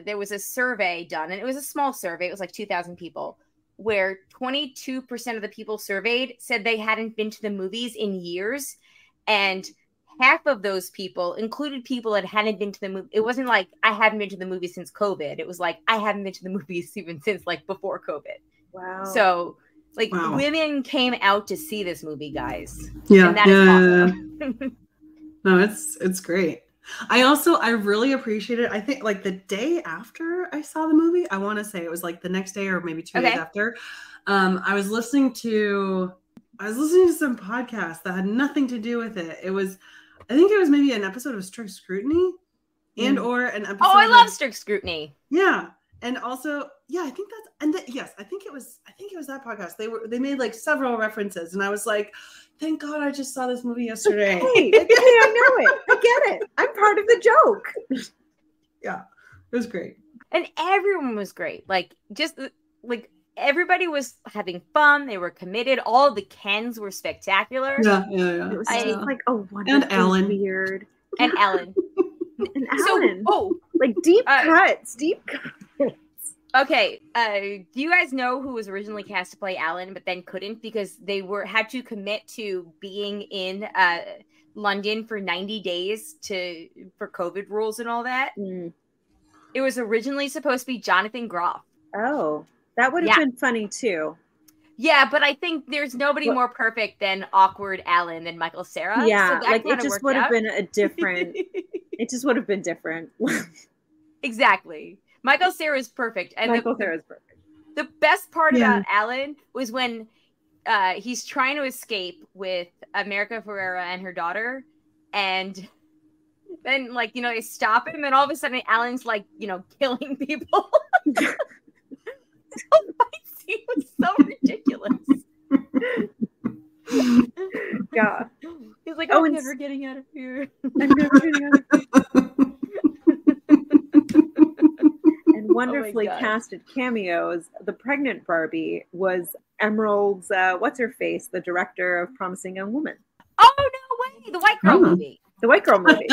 There was a survey done, and it was a small survey. It was like 2,000 people, where 22% of the people surveyed said they hadn't been to the movies in years. And half of those people included people that hadn't been to the movie. It wasn't like I haven't been to the movie since COVID. It was like I haven't been to the movies even since like before COVID. Wow. So like women came out to see this movie, guys. Yeah. And that is awesome. No, it's great. I really appreciate it. I think like the day after I saw the movie, I want to say it was like the next day or maybe 2 days after. I was listening to some podcast that had nothing to do with it. I think it was maybe an episode of Strict Scrutiny or an episode. Oh, I love Strict Scrutiny. Yeah. And also yeah, I think that's, and yes, I think it was that podcast. They made like several references, and I was like, thank God I just saw this movie yesterday. Hey, I know it. I get it. I'm part of the joke. Yeah, it was great. And everyone was great. Like, just like everybody was having fun. They were committed. All the Kens were spectacular. Yeah. It was like a wonderful, and Alan. weird. And Alan. And Alan. So, like deep cuts. Okay, do you guys know who was originally cast to play Alan, but then couldn't because they had to commit to being in London for 90 days for COVID rules and all that? Mm. It was originally supposed to be Jonathan Groff. Oh, that would have been funny too. Yeah, but I think there's nobody more perfect than awkward Alan than Michael Cera. Yeah, so like it just would have been a different. It just would have been different. Exactly. Michael Cera is perfect. And Michael Cera is perfect. The best part about Alan was when he's trying to escape with America Ferrera and her daughter, and then like they stop him, and all of a sudden Alan's like killing people. The fight scene was so ridiculous. Yeah, he's like, I'm never getting out of here. I'm never getting out of here. And wonderfully casted cameos. The pregnant Barbie was Emerald's, what's her face, the director of Promising Young Woman. Oh, no way! The white girl movie. The white girl movie.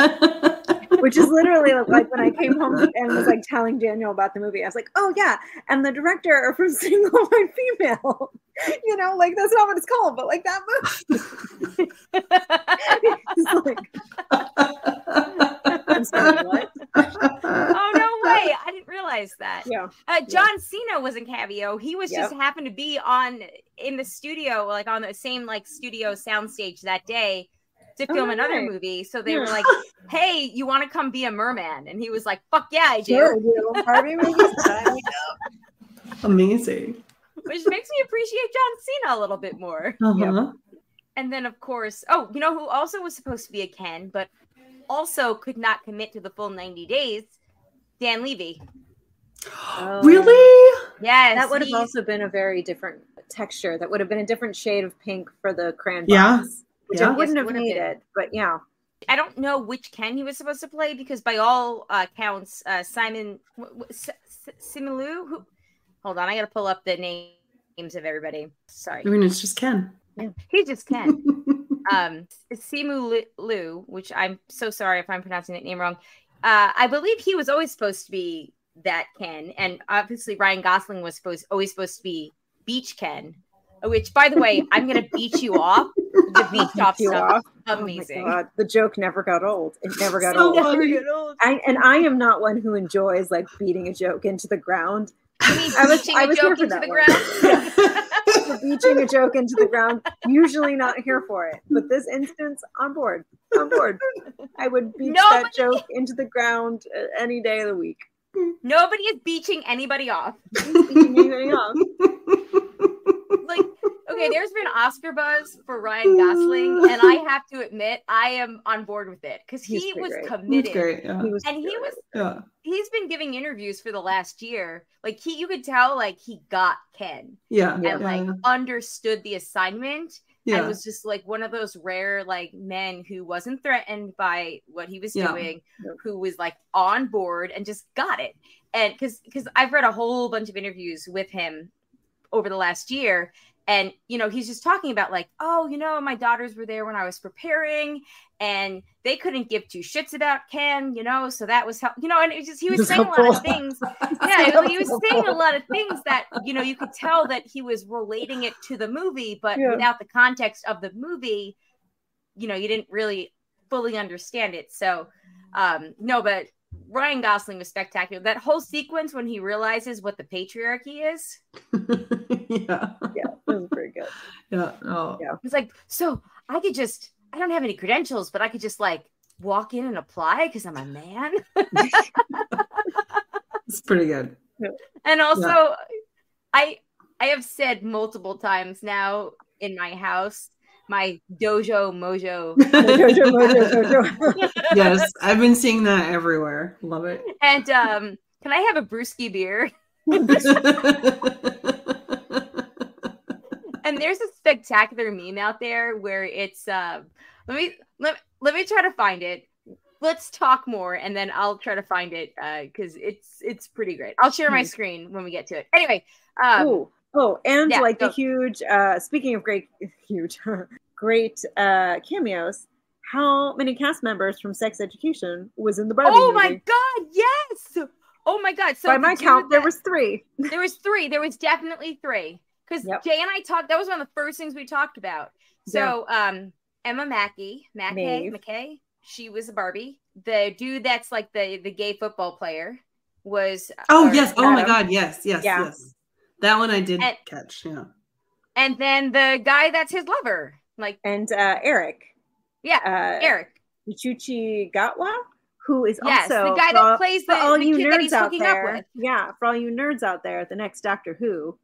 Which is literally like when I came home and was like telling Daniel about the movie, I was like, oh yeah, and the director from Single White Female. Like that's not what it's called, but like that movie. It's like, I'm sorry, what? Oh no way! I didn't realize that. Yeah. John Cena was in cameo. He was just happened to be in the studio, like on the same like studio soundstage that day to film another movie. So they were like, "Hey, you want to come be a merman?" And he was like, "Fuck yeah, I do." Sure, Barbie movies. Amazing. Which makes me appreciate John Cena a little bit more. Uh-huh. And then, of course, who also was supposed to be a Ken, but also could not commit to the full 90 days? Dan Levy. Oh. Really? Yes. That would have also been a very different texture. That would have been a different shade of pink for the crayon box. Yeah. Which I wouldn't have hated, but yeah. I don't know which Ken he was supposed to play because by all counts, Simon Simulu, who... Hold on, I gotta pull up the names of everybody. Sorry. I mean, it's just Ken. Yeah, he's just Ken. Simu Liu, which I'm so sorry if I'm pronouncing that name wrong. I believe he was always supposed to be that Ken, and obviously Ryan Gosling was always supposed to be Beach Ken. Which, by the way, I'm gonna beat you off. The beach off stuff, amazing. Oh my God. The joke never got old. It never got old. I am not one who enjoys like beating a joke into the ground. I was joke into the ground. For beaching a joke into the ground, usually not here for it. But this instance, on board. I would beach that joke into the ground any day of the week. Nobody is beaching anybody off. Like, okay, there's been Oscar buzz for Ryan Gosling, and I have to admit, I am on board with it because he was committed. He's great, yeah. He's been giving interviews for the last year. Like you could tell, like he got Ken, and understood the assignment, and was just like one of those rare like men who wasn't threatened by what he was doing, who was like on board and just got it. And because I've read a whole bunch of interviews with him over the last year. And, he's just talking about like, my daughters were there when I was preparing and they couldn't give two shits about Ken, so that was how, and it just, he was saying helpful. A lot of things. Yeah, he was saying a lot of things that, you could tell that he was relating it to the movie, but without the context of the movie, you didn't really fully understand it. So, no, but Ryan Gosling was spectacular. That whole sequence when he realizes what the patriarchy is. Yeah, that was pretty good. Yeah. Oh. Yeah. It's like, so I don't have any credentials, but I could just like walk in and apply because I'm a man. It's pretty good. Yeah. And also, I have said multiple times now in my house, my Dojo Mojo. Dojo. Yes, I've been seeing that everywhere. Love it. And can I have a brewsky beer? And there's a spectacular meme out there where it's let me try to find it. Let's talk more, and then I'll try to find it because it's pretty great. I'll share my screen when we get to it. Anyway. The huge. Speaking of great cameos. How many cast members from Sex Education was in the Barbie movie? My God, yes! Oh my God! So by my count, there was 3. There was 3. There was definitely 3. Because Jay and I talked. That was one of the first things we talked about. So, Emma McKay, she was a Barbie. The dude that's like the gay football player was. Yes! Oh my God! Yes. That one I did catch. Yeah. And then the guy that's his lover, Eric. Yeah, Eric. Michuchi Gatwa, who is also the guy that plays the kid that he's hooking up with. Yeah, for all you nerds out there, the next Doctor Who.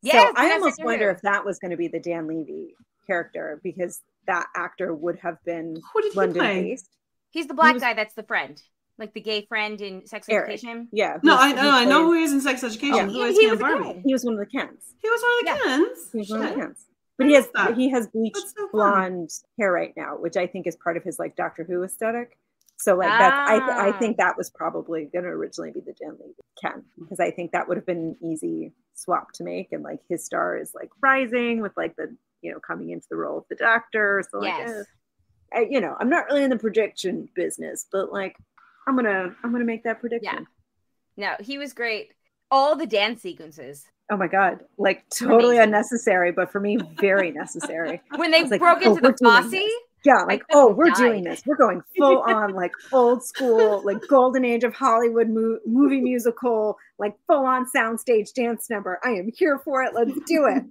Yes, so I almost wonder if that was going to be the Dan Levy character, because that actor would have been London-based. He's the black guy that's the friend. Like the gay friend in Sex Education. Yeah. No, I know who he is in Sex Education. He was Barbie. He was one of the Kens. He was one of the Kens? But he has bleached blonde hair right now, which I think is part of his like Doctor Who aesthetic. So I think that was probably going to originally be the Dan Levy Ken, because I think that would have been an easy swap to make, and like his star is like rising with like the coming into the role of the Doctor. So I'm not really in the prediction business, but like I'm gonna make that prediction. Yeah. No, he was great. All the dance sequences. Oh my God, like totally unnecessary, but for me, very necessary. When they broke into the posse? Yeah, we're doing this. We're going full on, like old school, like golden age of Hollywood movie musical, like full on soundstage dance number. I am here for it. Let's do it.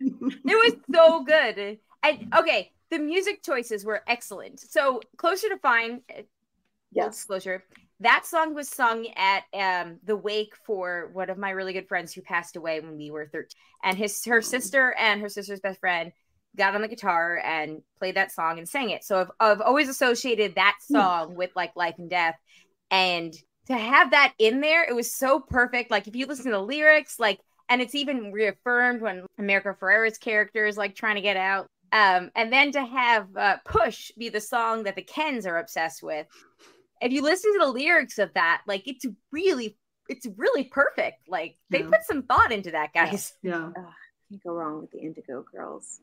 It was so good. And okay, the music choices were excellent. So Closer to Fine, full disclosure, that song was sung at the wake for one of my really good friends who passed away when we were 13. And her sister and her sister's best friend got on the guitar and played that song and sang it. So I've always associated that song with like life and death. And to have that in there, it was so perfect. Like if you listen to the lyrics, and it's even reaffirmed when America Ferrera's character is like trying to get out. And then to have Push be the song that the Kens are obsessed with. If you listen to the lyrics of that, like it's really perfect. Like they put some thought into that, guys. Yeah. Can't go wrong with the Indigo Girls.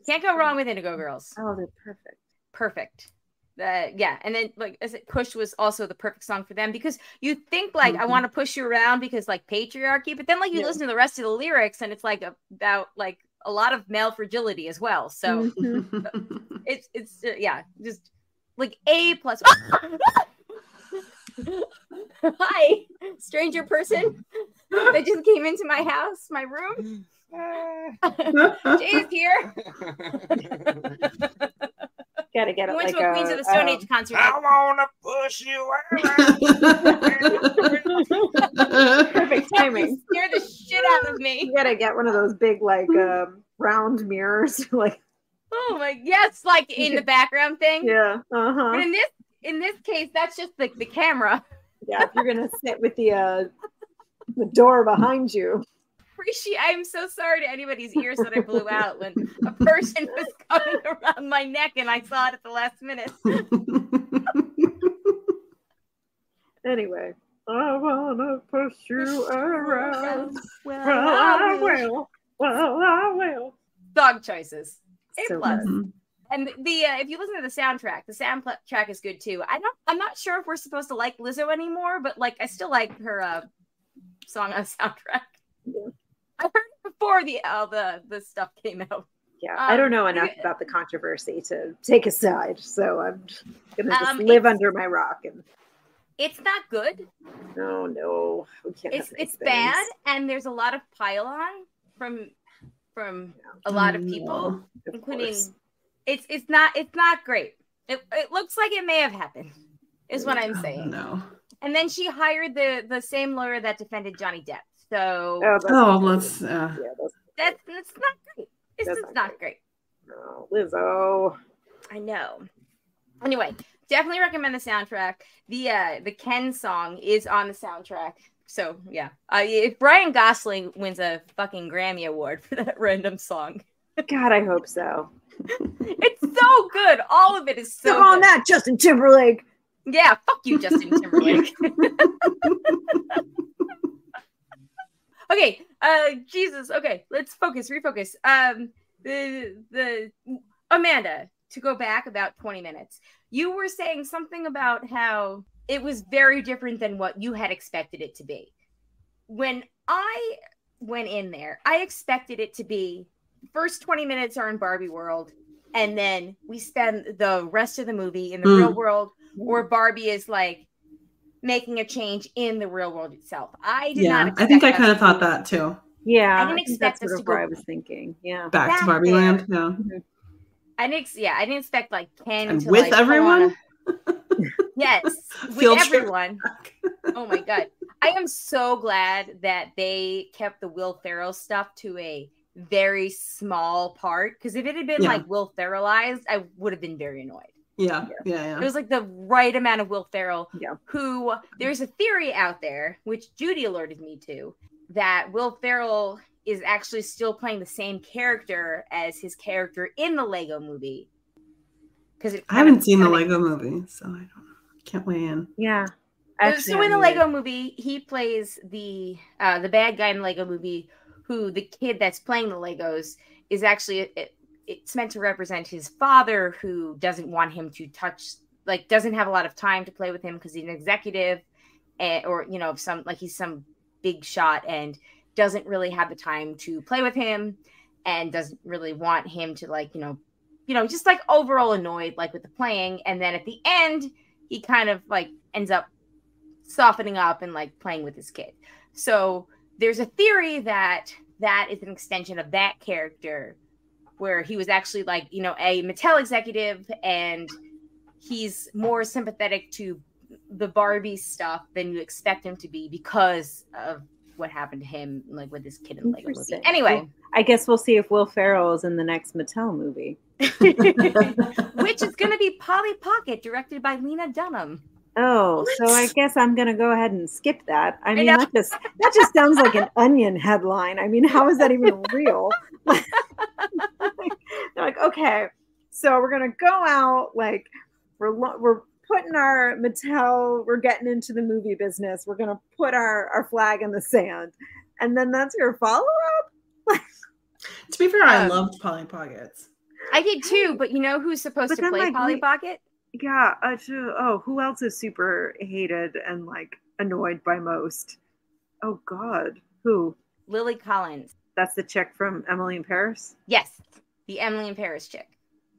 Can't go wrong with Indigo Girls. Oh, they're perfect. Perfect. And then like Push was also the perfect song for them, because you think like I want to push you around because like patriarchy, but then like you listen to the rest of the lyrics and it's like about like a lot of male fragility as well. So it's just like A+. Hi, stranger person that just came into my house, my room. Jay's here. Gotta get it. Went to a Queens of the Stone Age concert. I wanna push you around. Perfect timing. Scare the shit out of me. You gotta get one of those big like round mirrors, like. Oh my, yes, like in the background thing. Yeah. But in this case, that's just the camera. Yeah, you're gonna sit with the door behind you. I'm so sorry to anybody's ears that I blew out when a person was coming around my neck and I saw it at the last minute. Anyway, I wanna push you around. Well, I will. Well, I will. Dog choices. A+. So and the if you listen to the soundtrack is good too. I'm not sure if we're supposed to like Lizzo anymore, but like I still like her song on the soundtrack. Yeah. I heard it before the stuff came out. Yeah, I don't know enough about the controversy to take a side, so I'm gonna just live under my rock. And it's not good. No, we can't. It's bad, and there's a lot of pile-on from a lot of people, including. It's not great. It looks like it may have happened, is what I'm saying. No. And then she hired the same lawyer that defended Johnny Depp. So that's not great. It's not great. No, Lizzo. I know. Anyway, definitely recommend the soundtrack. The Ken song is on the soundtrack. So yeah, if Ryan Gosling wins a fucking Grammy Award for that random song, God, I hope so. It's so good. All of it is so good. On good. that, Justin Timberlake. Yeah, fuck you, Justin Timberlake. Okay, Jesus. Okay, let's refocus. The Amanda, to go back about 20 minutes, you were saying something about how it was very different than what you had expected it to be. When I went in there, I expected it to be first 20 minutes are in Barbie world, and then we spend the rest of the movie in the real world, where Barbie is like making a change in the real world itself. I did not expect I think I kind of thought that too. Yeah, I didn't expect that's us sort to of where go I was thinking. Yeah, back to Barbie Land. Yeah. I didn't expect like Ken And to with like everyone. Yes, with everyone. Oh my God. I am so glad that they kept the Will Ferrell stuff to a very small part, because if it had been like Will Ferrellized, I would have been very annoyed. Yeah. It was like the right amount of Will Ferrell, who there's a theory out there, which Judy alerted me to, that Will Ferrell is actually still playing the same character as his character in the Lego movie. Because I haven't seen the Lego movie, so I don't know. Can't weigh in. Yeah. So in the Lego movie, he plays the bad guy in the Lego movie, who the kid that's playing the Legos is actually, it's meant to represent his father, who doesn't want him to touch, like doesn't have a lot of time to play with him because he's an executive, or he's some big shot and doesn't really have the time to play with him, and doesn't really want him to just like overall annoyed like with the playing. And then at the end, he kind of like ends up softening up and like playing with his kid. So there's a theory that is an extension of that character, where he was actually like, a Mattel executive, and he's more sympathetic to the Barbie stuff than you expect him to be because of what happened to him, like with this kid in the Lego movie. Anyway, well, I guess we'll see if Will Ferrell is in the next Mattel movie, which is going to be Polly Pocket, directed by Lena Dunham. Oh, so I guess I'm going to go ahead and skip that. I mean, that just sounds like an Onion headline. I mean, how is that even real? They're like, okay, so we're going to go out, like, we're putting our Mattel, we're getting into the movie business. We're going to put our flag in the sand. And then that's your follow-up? To be fair, I loved Polly Pockets. I did too, but you know who's supposed to play Polly Pocket? Yeah. Who else is super hated and like annoyed by most? Oh God, who? Lily Collins. That's the chick from Emily in Paris? Yes, the Emily in Paris chick.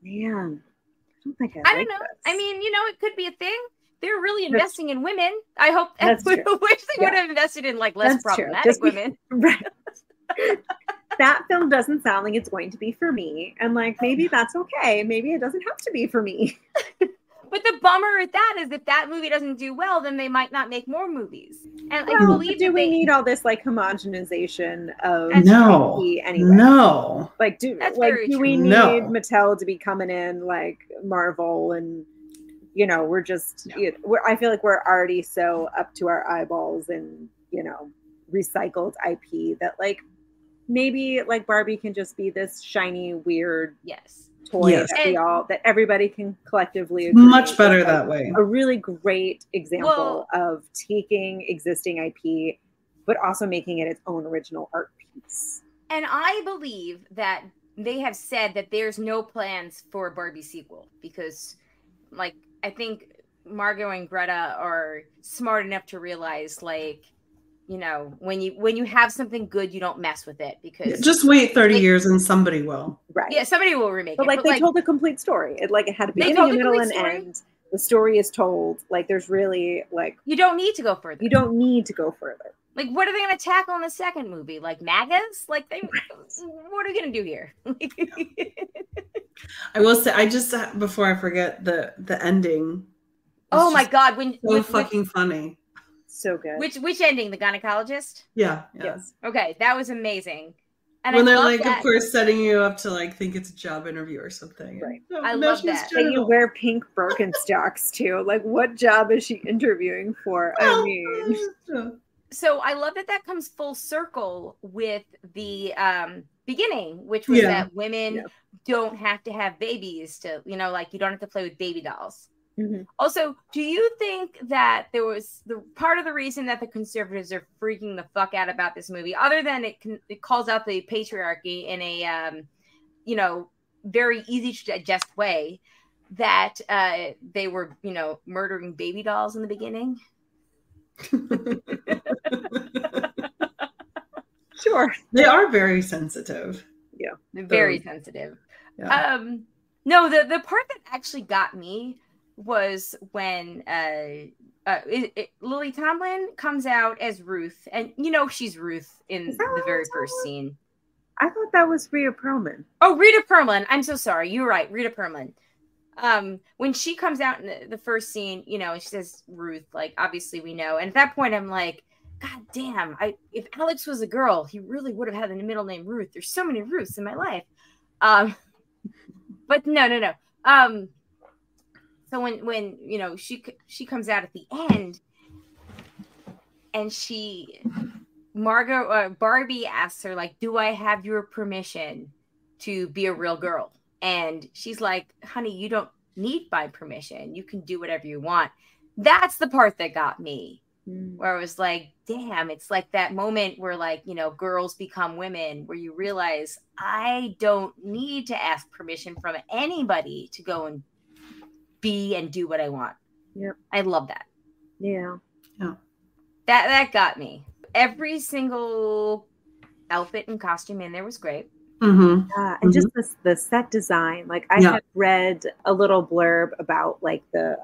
Man, I don't think I don't know. This. I mean, it could be a thing. They're really investing in women. I hope. I wish they would have invested in like less problematic women. Right. That film doesn't sound like it's going to be for me, and like maybe that's okay. Maybe it doesn't have to be for me. But the bummer with that is if that movie doesn't do well, then they might not make more movies. And I believe do we need all this like homogenization of no anyway? No. Like do we need Mattel to be coming in like Marvel and we're just I feel like we're already so up to our eyeballs in recycled IP that like maybe like Barbie can just be this shiny weird toy that everybody can collectively agree. Much better that way. A really great example of taking existing IP but also making it its own original art piece. And I believe that they have said that there's no plans for a Barbie sequel because like I think Margot and Greta are smart enough to realize like when you have something good, you don't mess with it because just wait 30 years and somebody will. Right. Yeah, somebody will remake it. But they told the complete story. It had a beginning, a middle, and end. The story is told. Like there's really like you don't need to go further. You don't need to go further. Like what are they going to tackle in the second movie? Like MAGAs? Like what are we going to do here? I will say I just before I forget the ending. Oh my God! Fucking funny. So good. Which ending? The gynecologist? Yeah. Yes. Okay, that was amazing. And when they're like, of course, setting you up to like think it's a job interview or something. Right. I love that. And you wear pink Birkenstocks too. Like, what job is she interviewing for? I mean, So I love that comes full circle with the beginning, which was that women don't have to have babies to, you know, like you don't have to play with baby dolls. Mm-hmm. Also, do you think that there was the part of the reason that the conservatives are freaking the fuck out about this movie, other than it calls out the patriarchy in a, you know, very easy to digest way, that they were, you know, murdering baby dolls in the beginning? Sure. They are very sensitive. Yeah. They're very sensitive. Yeah. No, the part that actually got me was when Lily Tomlin comes out as Ruth, and you know she's Ruth in the very first scene. I thought that was Rhea Perlman. Oh, Rita Perlman. I'm so sorry. You're right, Rita Perlman. When she comes out in the first scene, you know, and she says Ruth, like obviously we know. And at that point, I'm like, God damn! If Alex was a girl, he really would have had the middle name Ruth. There's so many Ruths in my life. But no. So when you know she comes out at the end, and Barbie asks her, like, do I have your permission to be a real girl? And she's like, honey, you don't need my permission. You can do whatever you want. That's the part that got me, where I was like, damn, it's like that moment where, like, you know, girls become women, where you realize I don't need to ask permission from anybody to go and be and do what I want. Yep. I love that. Yeah. That got me. Every single outfit and costume in there was great. Mm-hmm. And just the set design. Like I had read a little blurb about like the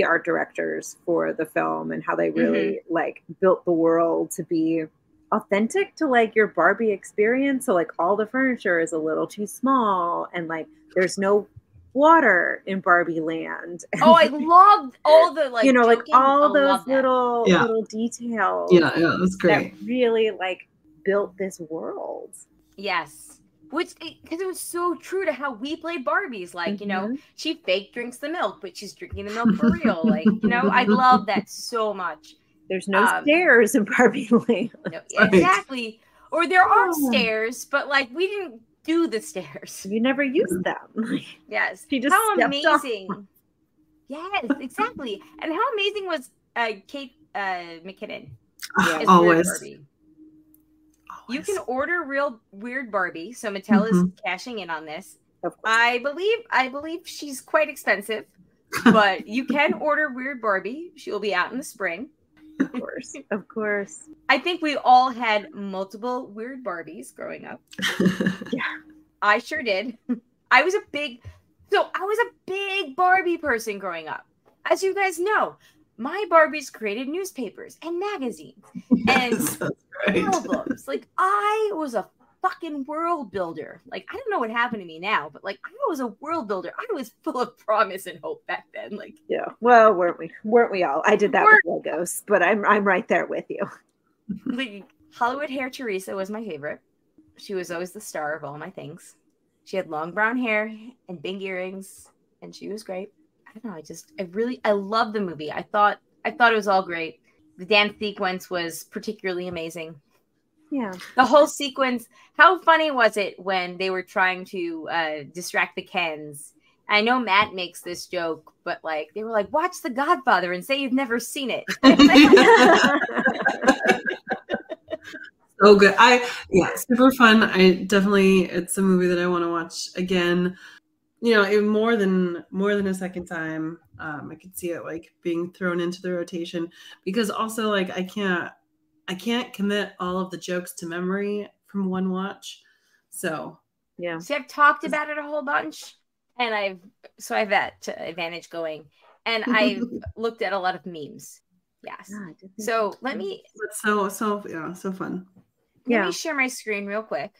art directors for the film and how they really like built the world to be authentic to like your Barbie experience. So like all the furniture is a little too small, and like there's no water in Barbie Land. Oh, I loved all the like, you know, joking. like all those little details. Yeah, that's great. That really like built this world. Yes. Because it was so true to how we played Barbies. Like, you know, she fake drinks the milk, but she's drinking the milk for real. Like, you know, I love that so much. There's no stairs in Barbie Land. No, exactly. Or there are stairs, but like we didn't do the stairs. You never used them. Yes. She just how amazing. Off. Yes, exactly. And how amazing was Kate McKinnon? Always. Barbie. You can order real weird Barbie. So Mattel is cashing in on this. I believe she's quite expensive, but you can order weird Barbie. She will be out in the spring. Of course. I think we all had multiple weird Barbies growing up. Yeah. I sure did. I was a big Barbie person growing up. As you guys know, my Barbies created newspapers and magazines and albums. Like, I was a fucking world builder. Like, I don't know what happened to me now, but like, I was a world builder. I was full of promise and hope back then. Like, yeah. Well, weren't we all? I did that with Legos, but I'm right there with you. Like, Hollywood Hair Teresa was my favorite. She was always the star of all my things. She had long brown hair and big earrings, and she was great. I don't know. I love the movie. I thought it was all great. The dance sequence was particularly amazing. Yeah. The whole sequence. How funny was it when they were trying to distract the Kens? I know Matt makes this joke, but like they were like, watch The Godfather and say you've never seen it. So good. Super fun. It's a movie that I want to watch again. You know, more than a second time. I could see it like being thrown into the rotation, because also like I can't commit all of the jokes to memory from one watch. So yeah. See, I've talked about it a whole bunch, and I have that advantage going, and I've looked at a lot of memes. Yes. So let me. It's so fun. Let me share my screen real quick.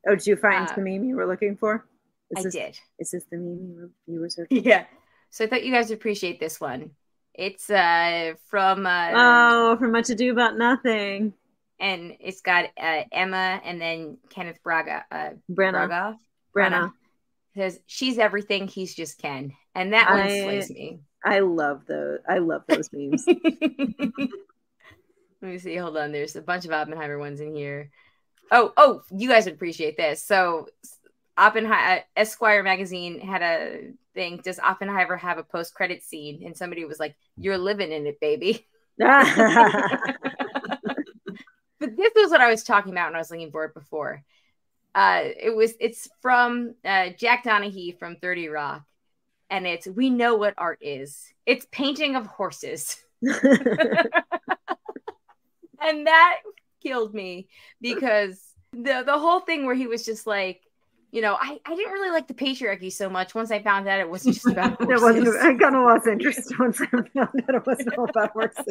Oh, did you find the meme you were looking for? I did. Is this the meme you were searching? Yeah. So I thought you guys would appreciate this one. It's from From Much Ado About Nothing, and it's got Emma and then Kenneth Branagh. Branagh. It says she's everything, he's just Ken, and that one slays me. I love those memes. Let me see. Hold on. There's a bunch of Oppenheimer ones in here. Oh, you guys would appreciate this. So Oppenheimer Esquire magazine had a thing. Does Oppenheimer have a post-credit scene? And somebody was like, "You're living in it, baby." But this was what I was talking about when I was looking for it before. It's from Jack Donaghy from 30 Rock, and it's "We know what art is. It's painting of horses." And that killed me because the whole thing where he was just like, you know, I didn't really like the patriarchy so much once I found out it wasn't just about horses. I kind of lost interest once I found out it wasn't all about horses.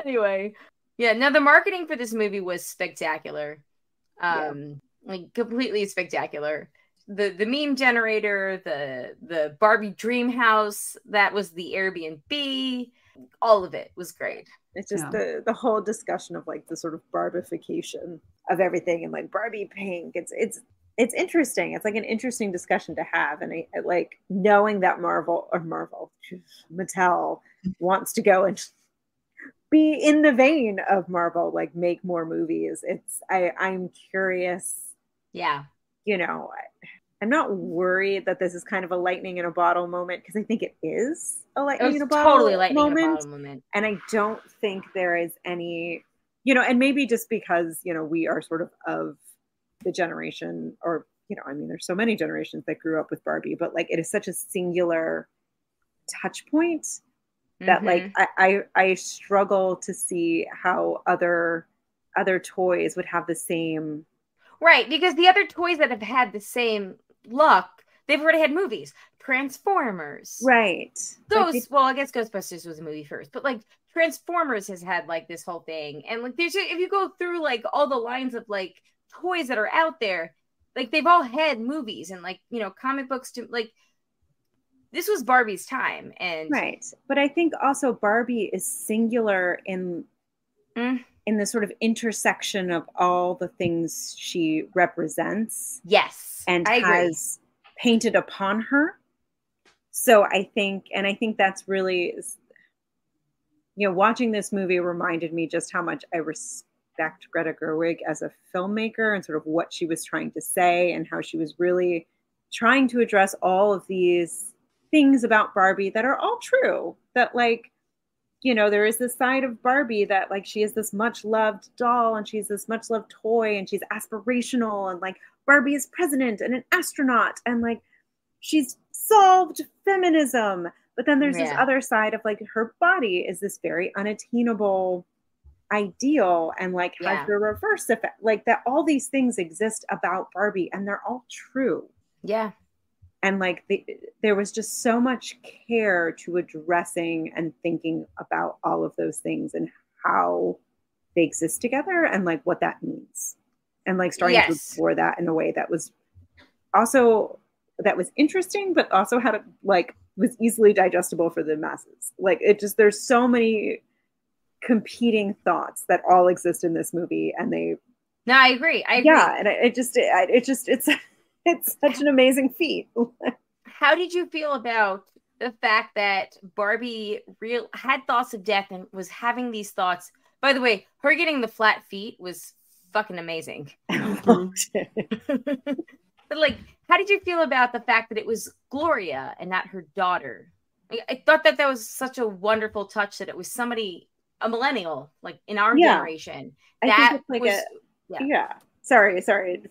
Anyway, yeah, no, the marketing for this movie was spectacular. Like completely spectacular. The meme generator, the Barbie dream house, that was the Airbnb, all of it was great. It's just the whole discussion of like the sort of Barbification of everything and like Barbie pink. It's interesting. It's like an interesting discussion to have. And I like knowing that Mattel wants to go and be in the vein of Marvel, like make more movies. I'm curious. Yeah. You know, I'm not worried that this is kind of a lightning in a bottle moment because I think it is a lightning in a bottle moment. And I don't think there is any, you know, and maybe just because, you know, we are sort of the generation, or, you know, I mean, there's so many generations that grew up with Barbie, but like it is such a singular touch point that like I struggle to see how other toys would have the same. Right, because the other toys that have had the same luck, they've already had movies. Transformers. Right. Well, I guess Ghostbusters was a movie first, but like Transformers has had like this whole thing. And like if you go through like all the lines of like toys that are out there, like they've all had movies and like, you know, comic books to like this was Barbie's time. And right. But I think also Barbie is singular in the sort of intersection of all the things she represents. Yes. And has painted upon her. So I think that's really, you know, watching this movie reminded me just how much I respect Greta Gerwig as a filmmaker and sort of what she was trying to say and how she was really trying to address all of these things about Barbie that are all true. That like, you know, there is this side of Barbie that like she is this much loved doll and she's this much loved toy and she's aspirational and like Barbie is president and an astronaut and like she's solved feminism. But then there's this other side of like her body is this very unattainable ideal and like has the reverse effect. Like that all these things exist about Barbie and they're all true. Yeah. And like there was just so much care to addressing and thinking about all of those things and how they exist together and like what that means. And like starting to explore that in a way that was interesting, but also had was easily digestible for the masses. Like it just, there's so many competing thoughts that all exist in this movie and No, I agree. Yeah. And it's such an amazing feat. How did you feel about the fact that Barbie had thoughts of death and was having these thoughts? By the way, her getting the flat feet was fucking amazing. But like, how did you feel about the fact that it was Gloria and not her daughter? I thought that was such a wonderful touch that it was somebody, a millennial, like in our generation. That Sorry.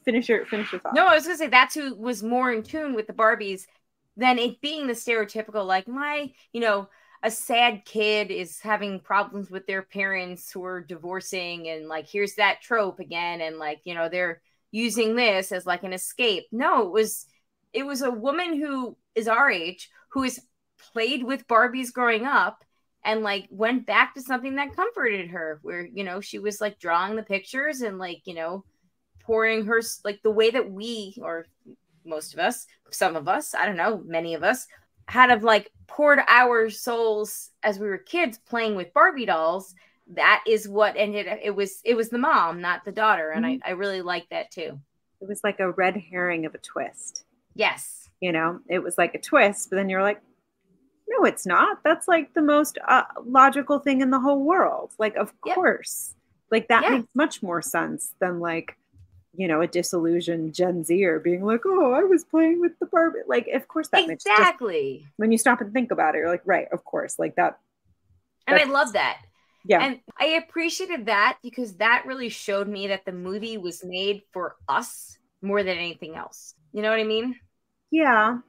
Finish your thought. No, I was gonna say that's who was more in tune with the Barbies than it being the stereotypical, like a sad kid is having problems with their parents who are divorcing and like here's that trope again and like, you know, they're using this as like an escape. No, it was a woman who is our age who has played with Barbies growing up and like went back to something that comforted her where, you know, she was like drawing the pictures and like, you know, pouring her like the way that we, or most of us, some of us, I don't know, many of us had of like poured our souls as we were kids playing with Barbie dolls. That is what ended up, it was the mom, not the daughter. And I really like that too. It was like a red herring of a twist. Yes. You know, it was like a twist, but then you're like, No, it's not. That's like the most logical thing in the whole world. Like, of course. Like, that makes much more sense than like, you know, a disillusioned Gen Zer being like, oh, I was playing with the Barbie. Like, of course that makes sense. Exactly. When you stop and think about it, you're like, right, of course. Like that. And I love that. Yeah. And I appreciated that because that really showed me that the movie was made for us more than anything else. You know what I mean? Yeah,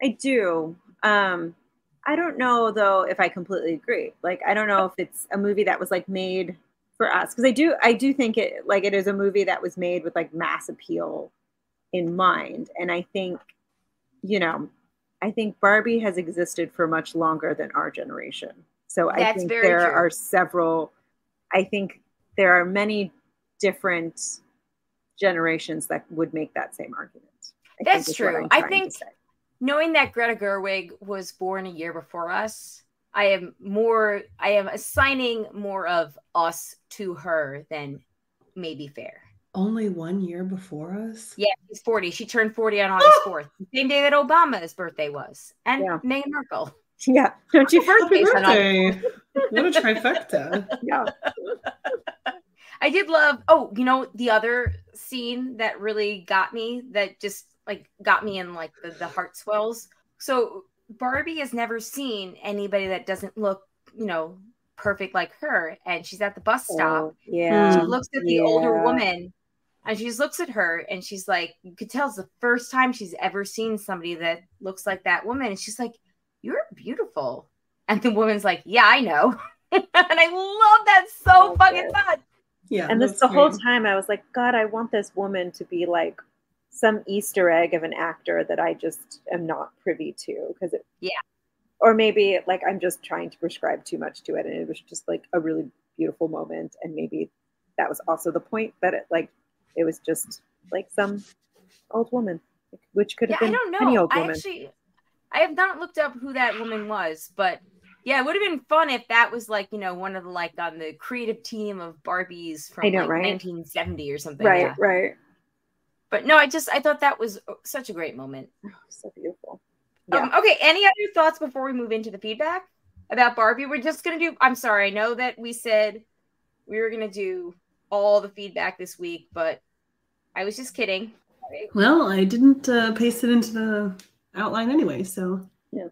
I do. I don't know though if I completely agree. Like, I don't know if it's a movie that was like made for us, because I do think it like it is a movie that was made with like mass appeal in mind. And I think, you know, I think Barbie has existed for much longer than our generation. So I think there are several. I think there are many different generations that would make that same argument. That's true. I think knowing that Greta Gerwig was born a year before us, I am assigning more of us to her than maybe fair. Only 1 year before us? Yeah, she's 40. She turned 40 on August 4th. Same day that Obama's birthday was. And Meghan Markle. Yeah. Don't you Happy birthday. What a trifecta. Yeah. I did love, you know, the other scene that really got me, that just like got me in like the heart swells. So Barbie has never seen anybody that doesn't look, you know, perfect like her. And she's at the bus stop. Yeah. She looks at the older woman and she just looks at her and she's like, you could tell it's the first time she's ever seen somebody that looks like that woman. And she's like, you're beautiful. And the woman's like, yeah, I know. And I love that so fucking much. Yeah. And this the whole time I was like, God, I want this woman to be like some Easter egg of an actor that I just am not privy to. Because or maybe like I'm just trying to prescribe too much to it. And it was just like a really beautiful moment. And maybe that was also the point, that it was just like some old woman, which could have been any old woman. I have not looked up who that woman was, but yeah, it would have been fun if that was like, you know, one of the like on the creative team of Barbies from 1970 or something. Right, right. But no, I thought that was such a great moment. Oh, so beautiful. Yeah. Okay, any other thoughts before we move into the feedback about Barbie? We're just going to do, I'm sorry, I know that we said we were going to do all the feedback this week, but I was just kidding. Well, I didn't paste it into the outline anyway, so. Yeah.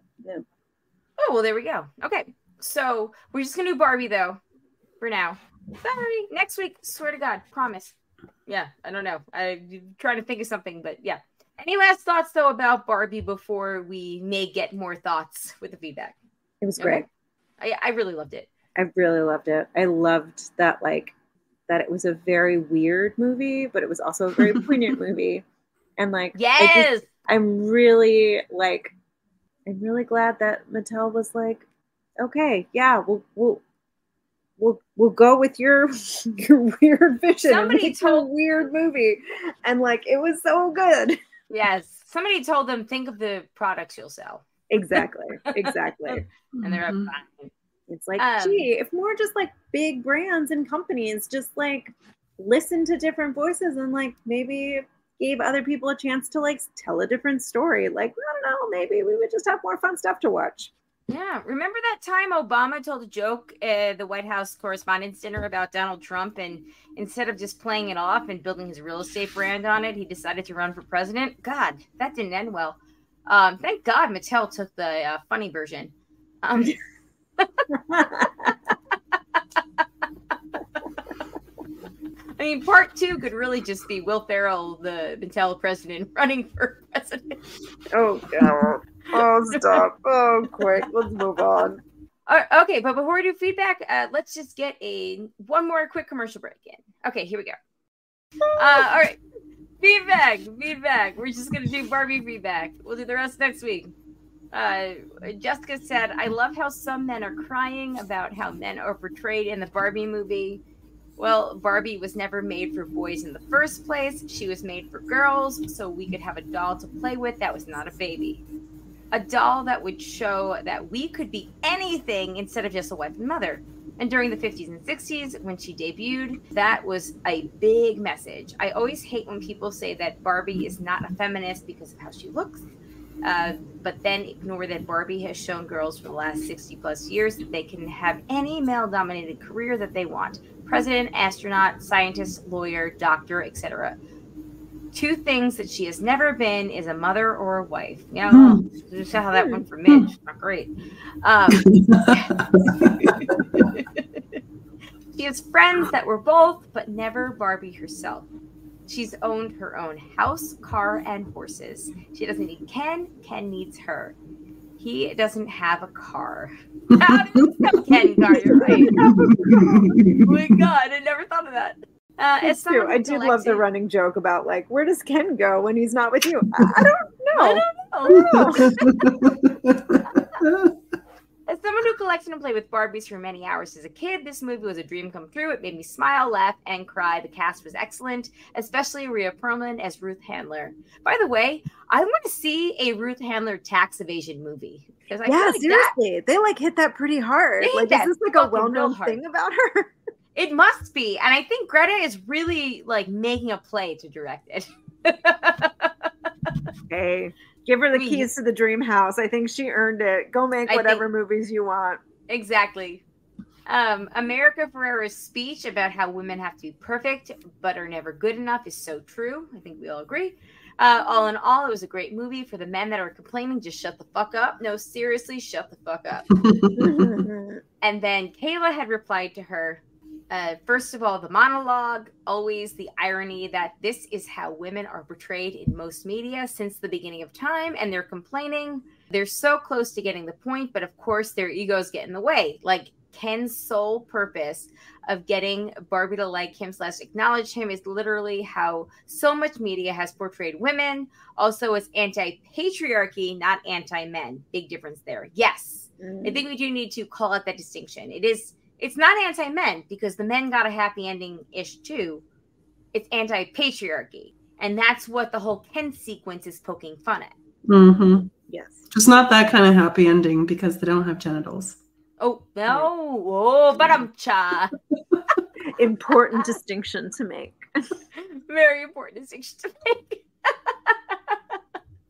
Oh, well, there we go. Okay, so we're just going to do Barbie, though, for now. Sorry, next week, swear to God, promise. Yeah, I don't know. I'm trying to think of something, but yeah. Any last thoughts, though, about Barbie before we may get more thoughts with the feedback? It was great. I really loved it. I really loved it. I loved that, that it was a very weird movie, but it was also a very poignant movie. And yes, I'm really glad that Mattel was like, okay, yeah, we'll go with your weird vision. Somebody told a weird movie, and it was so good. Yes, somebody told them, think of the products you'll sell. Exactly. And they're fine. It's like, gee, if more just big brands and companies just listen to different voices and maybe gave other people a chance to tell a different story. I don't know, maybe we would just have more fun stuff to watch. Yeah. Remember that time Obama told a joke at the White House Correspondents' Dinner about Donald Trump, and instead of just playing it off and building his real estate brand on it, he decided to run for president? God, that didn't end well. Thank God Mattel took the funny version. I mean, part 2 could really just be Will Ferrell, the Mattel president, running for president. Oh, God. Oh, stop. Oh, quick. Let's move on. Okay, but before we do feedback, let's just get one more quick commercial break in. Okay, here we go. All right. Feedback. We're just going to do Barbie feedback. We'll do the rest next week. Jessica said, I love how some men are crying about how men are portrayed in the Barbie movie. Well, Barbie was never made for boys in the first place. She was made for girls, so we could have a doll to play with that was not a baby. A doll that would show that we could be anything instead of just a wife and mother. And during the 50s and 60s, when she debuted, that was a big message. I always hate when people say that Barbie is not a feminist because of how she looks. but then ignore that Barbie has shown girls for the last 60 plus years that they can have any male-dominated career that they want. President, astronaut, scientist, lawyer, doctor, etc. 2 things that she has never been is a mother or a wife. You know, just how that went for Midge. Not great. She has friends that were both, but never Barbie herself. She's owned her own house, car, and horses. She doesn't need Ken. Ken needs her. He doesn't have a car. How did you know Ken got your right? Oh my God, I never thought of that. It's true. I do love the running joke about, like, where does Ken go when he's not with you? I don't know. As someone who collected and played with Barbies for many hours as a kid, this movie was a dream come true. It made me smile, laugh, and cry. The cast was excellent, especially Rhea Perlman as Ruth Handler. By the way, I want to see a Ruth Handler tax evasion movie. Yeah, like seriously. They, like, hit that pretty hard. Like, is this, like, a well-known thing about her? It must be. And I think Greta is really, like, making a play to direct it. Hey. Give her the keys to the dream house. I think she earned it. Go make whatever movies you want. Exactly. America Ferrera's speech about how women have to be perfect but are never good enough is so true. I think we all agree. All in all, it was a great movie. For the men that are complaining, just shut the fuck up. No, seriously, shut the fuck up. And then Kayla had replied to her, first of all, the monologue, always the irony that this is how women are portrayed in most media since the beginning of time, and they're complaining. They're so close to getting the point, but of course their egos get in the way. Like, Ken's sole purpose of getting Barbie to like him / acknowledge him is literally how so much media has portrayed women. Also, it's anti-patriarchy, not anti-men. Big difference there. Yes. I think we do need to call out that distinction. It's not anti-men because the men got a happy ending-ish too. It's anti-patriarchy. And that's what the whole Ken sequence is poking fun at. Mm-hmm. Yes. Just not that kind of happy ending because they don't have genitals. Oh, no. Oh, but I'm cha. Important distinction to make. Very important distinction to make.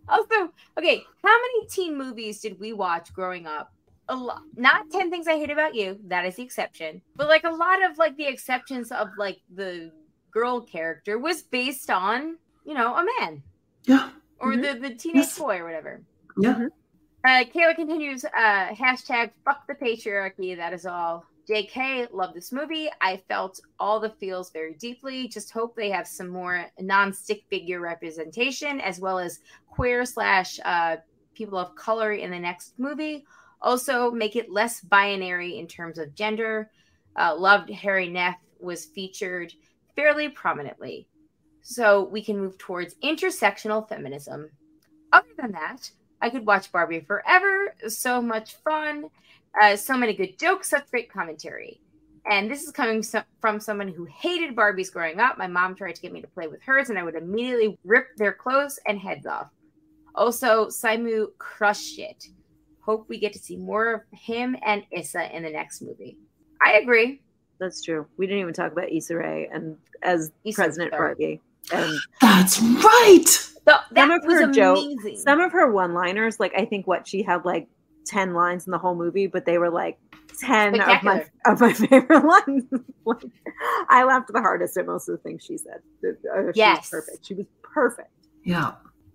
Also, okay, how many teen movies did we watch growing up? A lot. Not 10 Things I Hate About You. That is the exception. But, like, a lot of, like, the exceptions of, like, the girl character was based on, you know, a man. Yeah. Or the teenage boy or whatever. Yeah. Kayla continues, hashtag fuck the patriarchy. That is all. JK, love this movie. I felt all the feels very deeply. Just hope they have some more non-stick figure representation as well as queer / people of color in the next movie. Also, make it less binary in terms of gender. Loved Harry Neff was featured fairly prominently. So we can move towards intersectional feminism. Other than that, I could watch Barbie forever. So much fun. So many good jokes. Such great commentary. And this is coming from someone who hated Barbies growing up. My mom tried to get me to play with hers, and I would immediately rip their clothes and heads off. Also, Simu crushed it. Hope we get to see more of him and Issa in the next movie. I agree. That's true. We didn't even talk about Issa Rae and as President Barbie. And that's right. Some of her jokes, some of her one-liners, like I think she had like 10 lines in the whole movie, but they were like 10 of my favorite lines. Like, I laughed the hardest at most of the things she said. She was perfect. She was perfect. Yeah.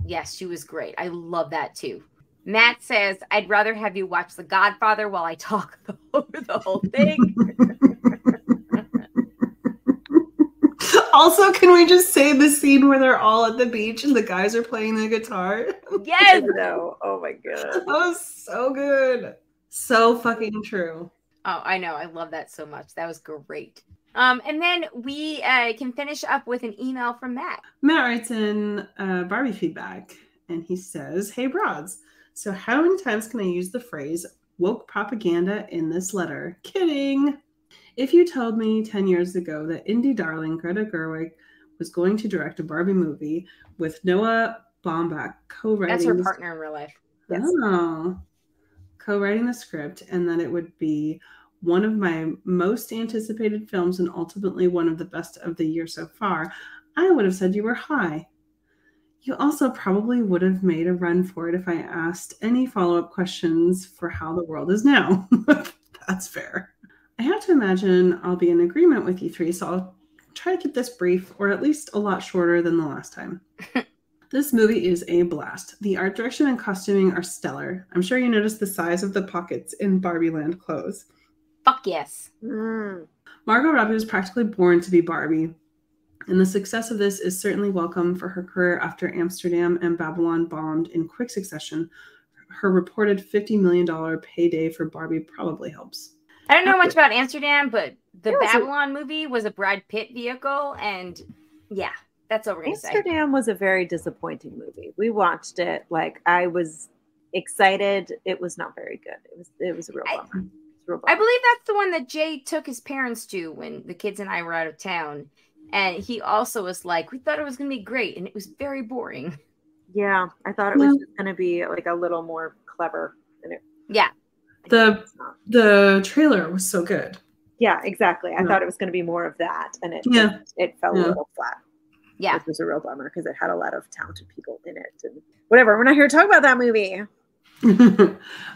Yes, she was great. I love that too. Matt says, I'd rather have you watch The Godfather while I talk over the whole thing. Also, can we just say the scene where they're all at the beach and the guys are playing the guitar? Yes! No. Oh my God. That was so good. So fucking true. Oh, I know. I love that so much. That was great. And then we can finish up with an email from Matt. Matt writes in Barbie feedback, and he says, hey, broads. So how many times can I use the phrase woke propaganda in this letter? Kidding. If you told me 10 years ago that indie darling Greta Gerwig was going to direct a Barbie movie with Noah Baumbach co-writing... That's her partner in real life. Yes. Oh. Co-writing the script, and that it would be one of my most anticipated films and ultimately one of the best of the year so far, I would have said you were high. You also probably would have made a run for it if I asked any follow-up questions for how the world is now. That's fair. I have to imagine I'll be in agreement with you three, so I'll try to keep this brief, or at least a lot shorter than the last time. This movie is a blast. The art direction and costuming are stellar. I'm sure you noticed the size of the pockets in Barbie Land clothes. Fuck yes. Margot Robbie was practically born to be Barbie, and the success of this is certainly welcome for her career after Amsterdam and Babylon bombed in quick succession. Her reported $50 million payday for Barbie probably helps. I don't know much about Amsterdam, but the Babylon movie was a Brad Pitt vehicle, and yeah, that's what we're going to say. Amsterdam was a very disappointing movie. We watched it, like, I was excited. It was not very good. It was a real bummer. I believe that's the one that Jay took his parents to when the kids and I were out of town, and he also was like, we thought it was going to be great, and it was very boring. Yeah, I thought it was going to be like a little more clever. Yeah. The trailer was so good. Yeah, exactly. I thought it was going to be more of that, and it fell a little flat. Yeah, which was a real bummer because it had a lot of talented people in it. And whatever, we're not here to talk about that movie.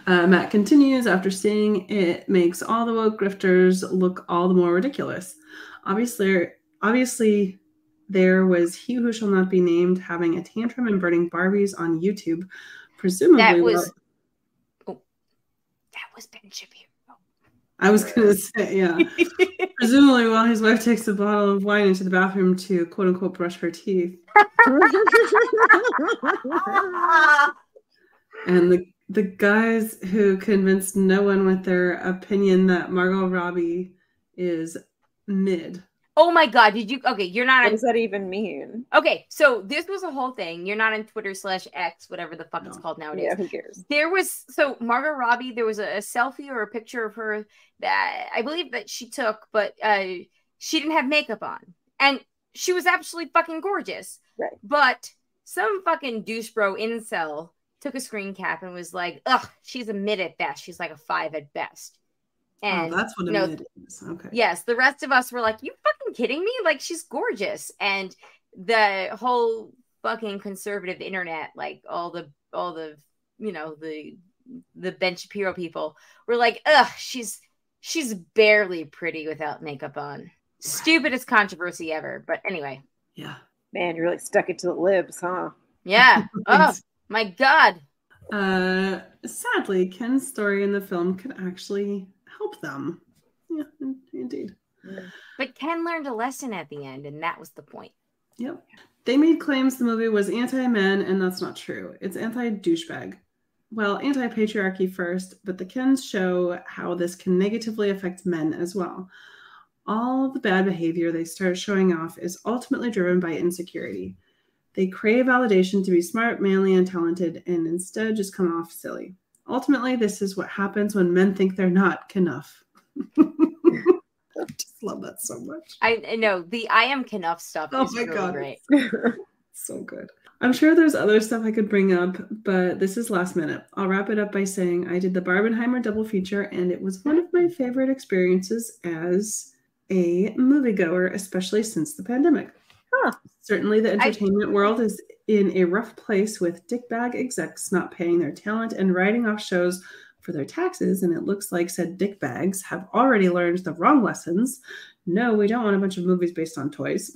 Matt continues, after seeing it makes all the woke grifters look all the more ridiculous. Obviously, there was He Who Shall Not Be Named having a tantrum and burning Barbies on YouTube. Presumably, that was Ben Shapiro. I was going to say, yeah. Presumably while his wife takes a bottle of wine into the bathroom to quote unquote brush her teeth. And the guys who convinced no one with their opinion that Margot Robbie is mid. Oh my God, you're not what does that even mean? Okay, so this was a whole thing. You're not on Twitter /X, whatever the fuck it's called nowadays. Yeah, who cares? So Margot Robbie, there was a selfie or a picture of her that I believe that she took, but she didn't have makeup on. And she was absolutely fucking gorgeous. Right. But some fucking douche bro incel took a screen cap and was like, ugh, she's a mid at best. She's like a 5 at best. And that's what a mid is. Okay. Yes, the rest of us were like, you fucking kidding me? Like, she's gorgeous. And the whole fucking conservative internet, like all the the Ben Shapiro people were like, ugh, she's barely pretty without makeup on. Stupidest controversy ever. But anyway. Yeah. Man, you really stuck it to the libs, huh? Yeah. Oh my God. Sadly, Ken's story in the film could actually help them. Yeah, indeed. But Ken learned a lesson at the end, and that was the point. Yep. They made claims the movie was anti-men, and that's not true. It's anti-douchebag. Well, anti-patriarchy first, but the Kens show how this can negatively affect men as well. All the bad behavior they start showing off is ultimately driven by insecurity. They crave validation to be smart, manly, and talented, and instead just come off silly. Ultimately, this is what happens when men think they're not enough. I just love that so much. I know the I am enough stuff is really God. Great. So good. I'm sure there's other stuff I could bring up, but this is last minute. I'll wrap it up by saying I did the Barbenheimer double feature, and it was one of my favorite experiences as a moviegoer, especially since the pandemic. Huh. Certainly the entertainment world is in a rough place with dickbag execs not paying their talent and writing off shows for their taxes, and it looks like said dickbags have already learned the wrong lessons. No, we don't want a bunch of movies based on toys.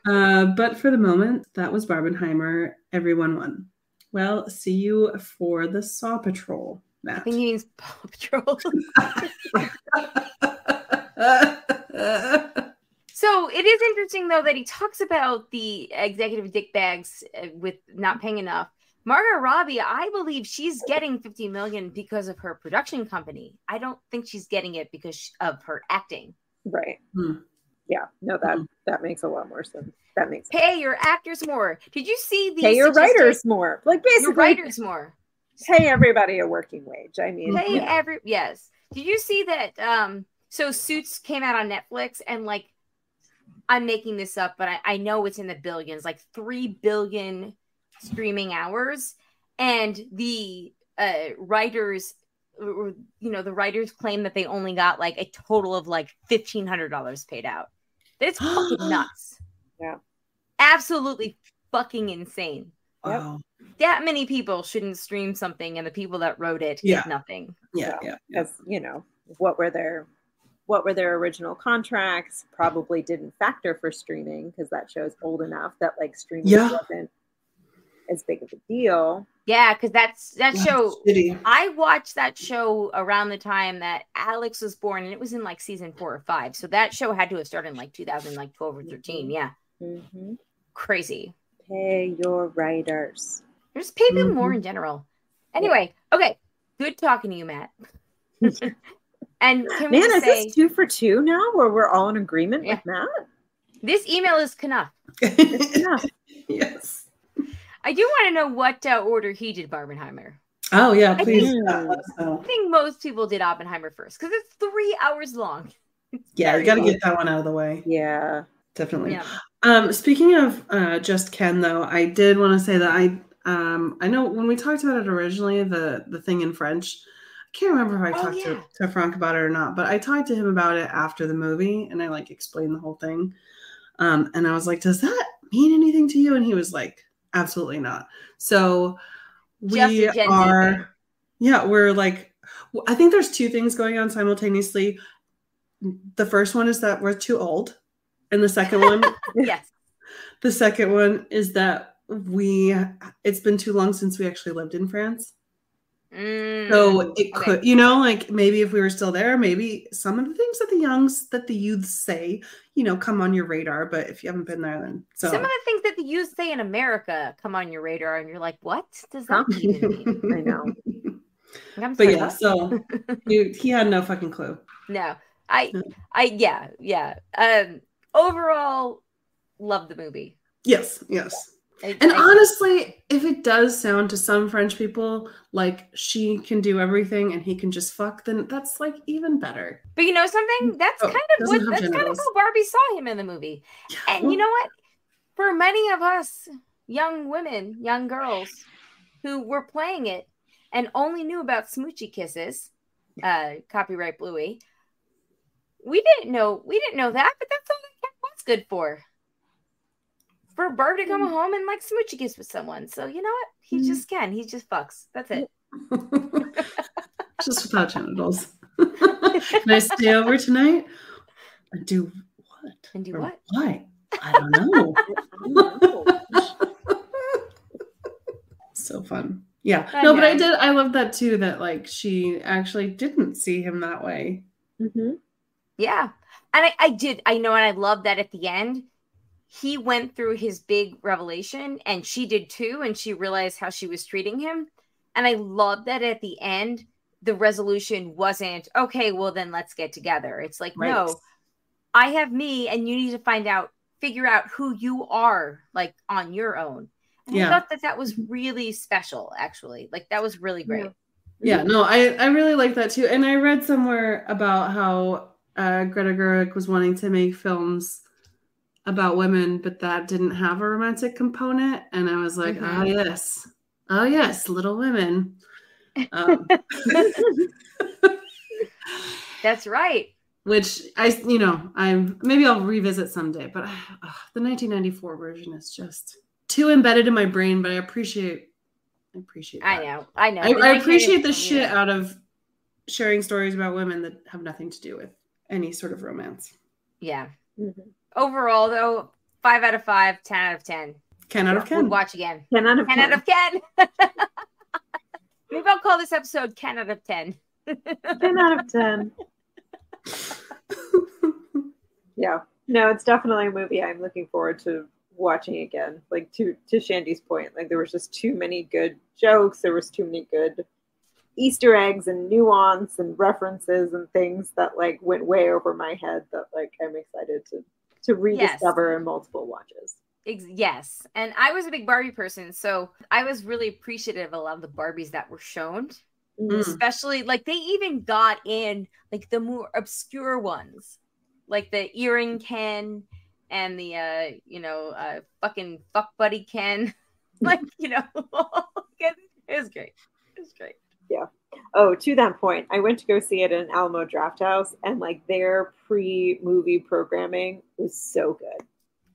But for the moment, that was Barbenheimer. Everyone won. Well, see you for the Saw Patrol, Matt. I think he means Paw Patrol. So it is interesting, though, that he talks about the executive dickbags with not paying enough. Margot Robbie, I believe she's getting $50 million because of her production company. I don't think she's getting it because of her acting. Right. Yeah. No, that makes a lot more sense. That makes sense. Pay your actors more. Did you see the pay your writers more? Like basically, your writers more. Pay everybody a working wage. I mean, yes. Did you see that? So Suits came out on Netflix, and like, I'm making this up, but I know it's in the billions, like 3 billion streaming hours, and the writers, the writers claim that they only got like a total of like $1,500 paid out. That's fucking nuts. Yeah, absolutely fucking insane. Wow. That many people shouldn't stream something, and the people that wrote it get nothing. Yeah. Because, you know, what were their original contracts? Probably didn't factor for streaming because that show's old enough that like streaming wasn't as big of a deal. Yeah, because that show. Shitty. I watched that show around the time that Alex was born, and it was in like season 4 or 5. So that show had to have started in like 2012 or 13. Yeah, crazy. Pay your writers. Just pay them more in general. Anyway, okay, good talking to you, Matt. And can we is say this 2 for 2 now, where we're all in agreement with Matt? This email is Knuff. It's enough. Yes. I do want to know what order he did Barbenheimer. Oh yeah, please. I think most people did Oppenheimer first because it's 3 hours long. Yeah, you got to get that one out of the way. Yeah, definitely. Yeah. Speaking of Just Ken, though, I did want to say that I know when we talked about it originally, the thing in French. I can't remember if I talked to Frank about it or not, but I talked to him about it after the movie, and I like explained the whole thing. And I was like, "Does that mean anything to you?" And he was like, "Absolutely not." So we are, we're like, I think there's 2 things going on simultaneously. The first one is that we're too old, and the second one, the second one is that it's been too long since we actually lived in France. So it could, you know, like maybe if we were still there, maybe some of the things that the youths say, you know, come on your radar. But if you haven't been there, then some of the things that the youth say in America come on your radar, and you're like, what does that even mean? I know. But yeah, so he had no fucking clue. No, overall, love the movie. Yes. And honestly, if it does sound to some French people like she can do everything and he can just fuck, then that's like even better. But you know something? That's kind of how Barbie saw him in the movie. Yeah. And you know what? For many of us young women, young girls who were playing it and only knew about smoochy kisses, copyright Bluey, we didn't know that, but that's all that was good for. For Barbie to come home and like smoochy kiss with someone. So you know what? He just fucks. That's it. Just without genitals. Can I stay over tonight? And do what? And do what? Why? I don't know. So fun. Yeah. No, but I love that too, that like she actually didn't see him that way. Yeah. And I know, and I love that at the end, he went through his big revelation, and she did too, and she realized how she was treating him. And I love that at the end, the resolution wasn't, okay, well then let's get together. It's like, no, I have me, and you need to figure out who you are, like on your own. And I thought that was really special, actually. Like that was really great. Yeah, no, I really like that too. And I read somewhere about how Greta Gerwig was wanting to make films about women, but that didn't have a romantic component. And I was like, oh yes, Little Women. That's right. Which maybe I'll revisit someday, but the 1994 version is just too embedded in my brain. But I appreciate that. I know. I appreciate the shit out of sharing stories about women that have nothing to do with any sort of romance. Yeah. Overall, though, 5 out of 5, 10 out of 10. 10 out of 10. We'll watch again. 10 out of 10. 10 out of 10. Maybe I'll call this episode 10 out of 10. 10 out of 10. Yeah. No, it's definitely a movie I'm looking forward to watching again. Like to Shandy's point, like there was just too many good jokes. There was too many good Easter eggs and nuance and references and things that like went way over my head that like I'm excited to rediscover in multiple watches. Yes. And I was a big Barbie person, so I was really appreciative of a lot of the Barbies that were shown. Especially like they even got in like the more obscure ones, like the earring Ken and the fucking fuck buddy Ken. Like, it was great. Yeah. Oh, to that point, I went to go see it in Alamo Drafthouse, and like their pre-movie programming was so good.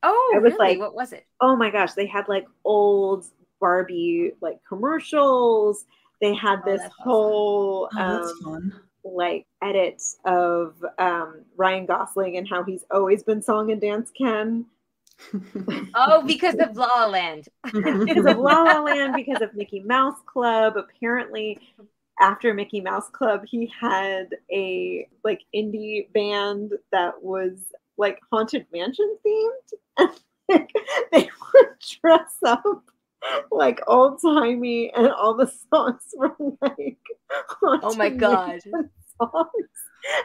Oh, I was really? like, what was it? Oh my gosh, they had like old Barbie like commercials. They had this whole like edit of Ryan Gosling and how he's always been song and dance Ken. Oh, because of La La Land. Because of La La Land, because of Mickey Mouse Club. Apparently, after Mickey Mouse Club, he had a like indie band that was like Haunted Mansion themed. And they would dress up like old timey, and all the songs were like Haunted oh my god songs.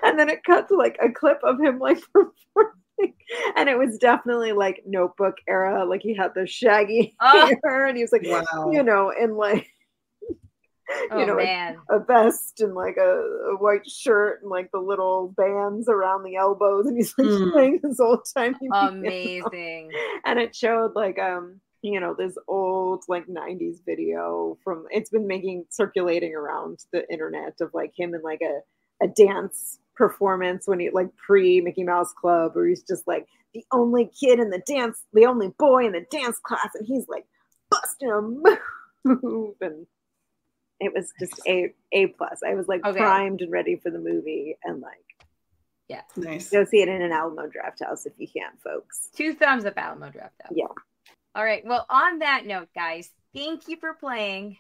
And then it cut to like a clip of him like performing, and it was definitely like Notebook era. Like he had the shaggy hair, and he was like, you know, in like you know, man. a vest and like a white shirt and like the little bands around the elbows, and he's like playing his old timey amazing piano. And it showed like you know, this old like 90s video from, it's been circulating around the internet of like him in like a dance performance when he like pre Mickey Mouse Club, where he's just like the only kid in the dance, the only boy in the dance class, and he's like busting a move, and it was just A+. I was like primed and ready for the movie, and like nice. Go see it in an Alamo Drafthouse if you can, folks. 2 thumbs up, Alamo Drafthouse. Yeah. All right. Well, on that note, guys, thank you for playing.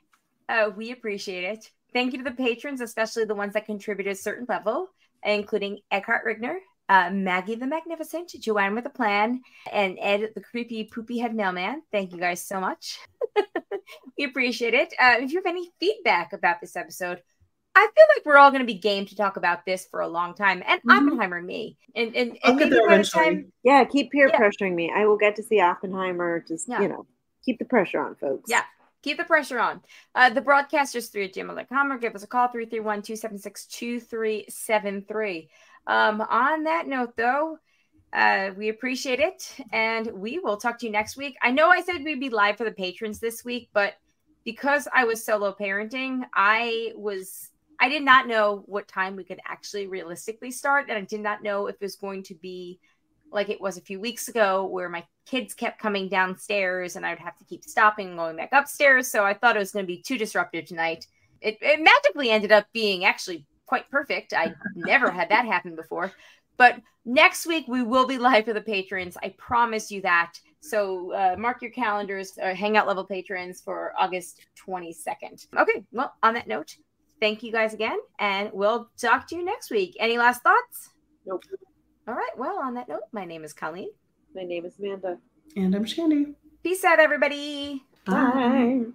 We appreciate it. Thank you to the patrons, especially the ones that contributed a certain level, including Eckhart Rigner, Maggie the Magnificent, Joanne with a Plan, and Ed the Creepy Poopy Head Mailman. Thank you guys so much. We appreciate it. If you have any feedback about this episode, I feel like we're all going to be game to talk about this for a long time, and Oppenheimer and me. And maybe by the time, keep peer pressuring me. I will get to see Oppenheimer. Just you know, keep the pressure on, folks. Yeah, keep the pressure on. The broadcasters3@gmail.com, or give us a call 331-276-2373. On that note, though, we appreciate it, and we will talk to you next week. I know I said we'd be live for the patrons this week, but because I was solo parenting, I did not know what time we could actually realistically start. And I did not know if it was going to be like it was a few weeks ago, where my kids kept coming downstairs and I would have to keep stopping and going back upstairs. So I thought it was going to be too disruptive tonight. It magically ended up being actually quite perfect. I never had that happen before. But next week we will be live for the patrons. I promise you that. So mark your calendars, Hangout level patrons, for August 22nd. Okay, well, on that note, thank you guys again, and we'll talk to you next week. Any last thoughts? Nope. All right, well, on that note, my name is Colleen. My name is Amanda. And I'm Shandy. Peace out, everybody. Bye.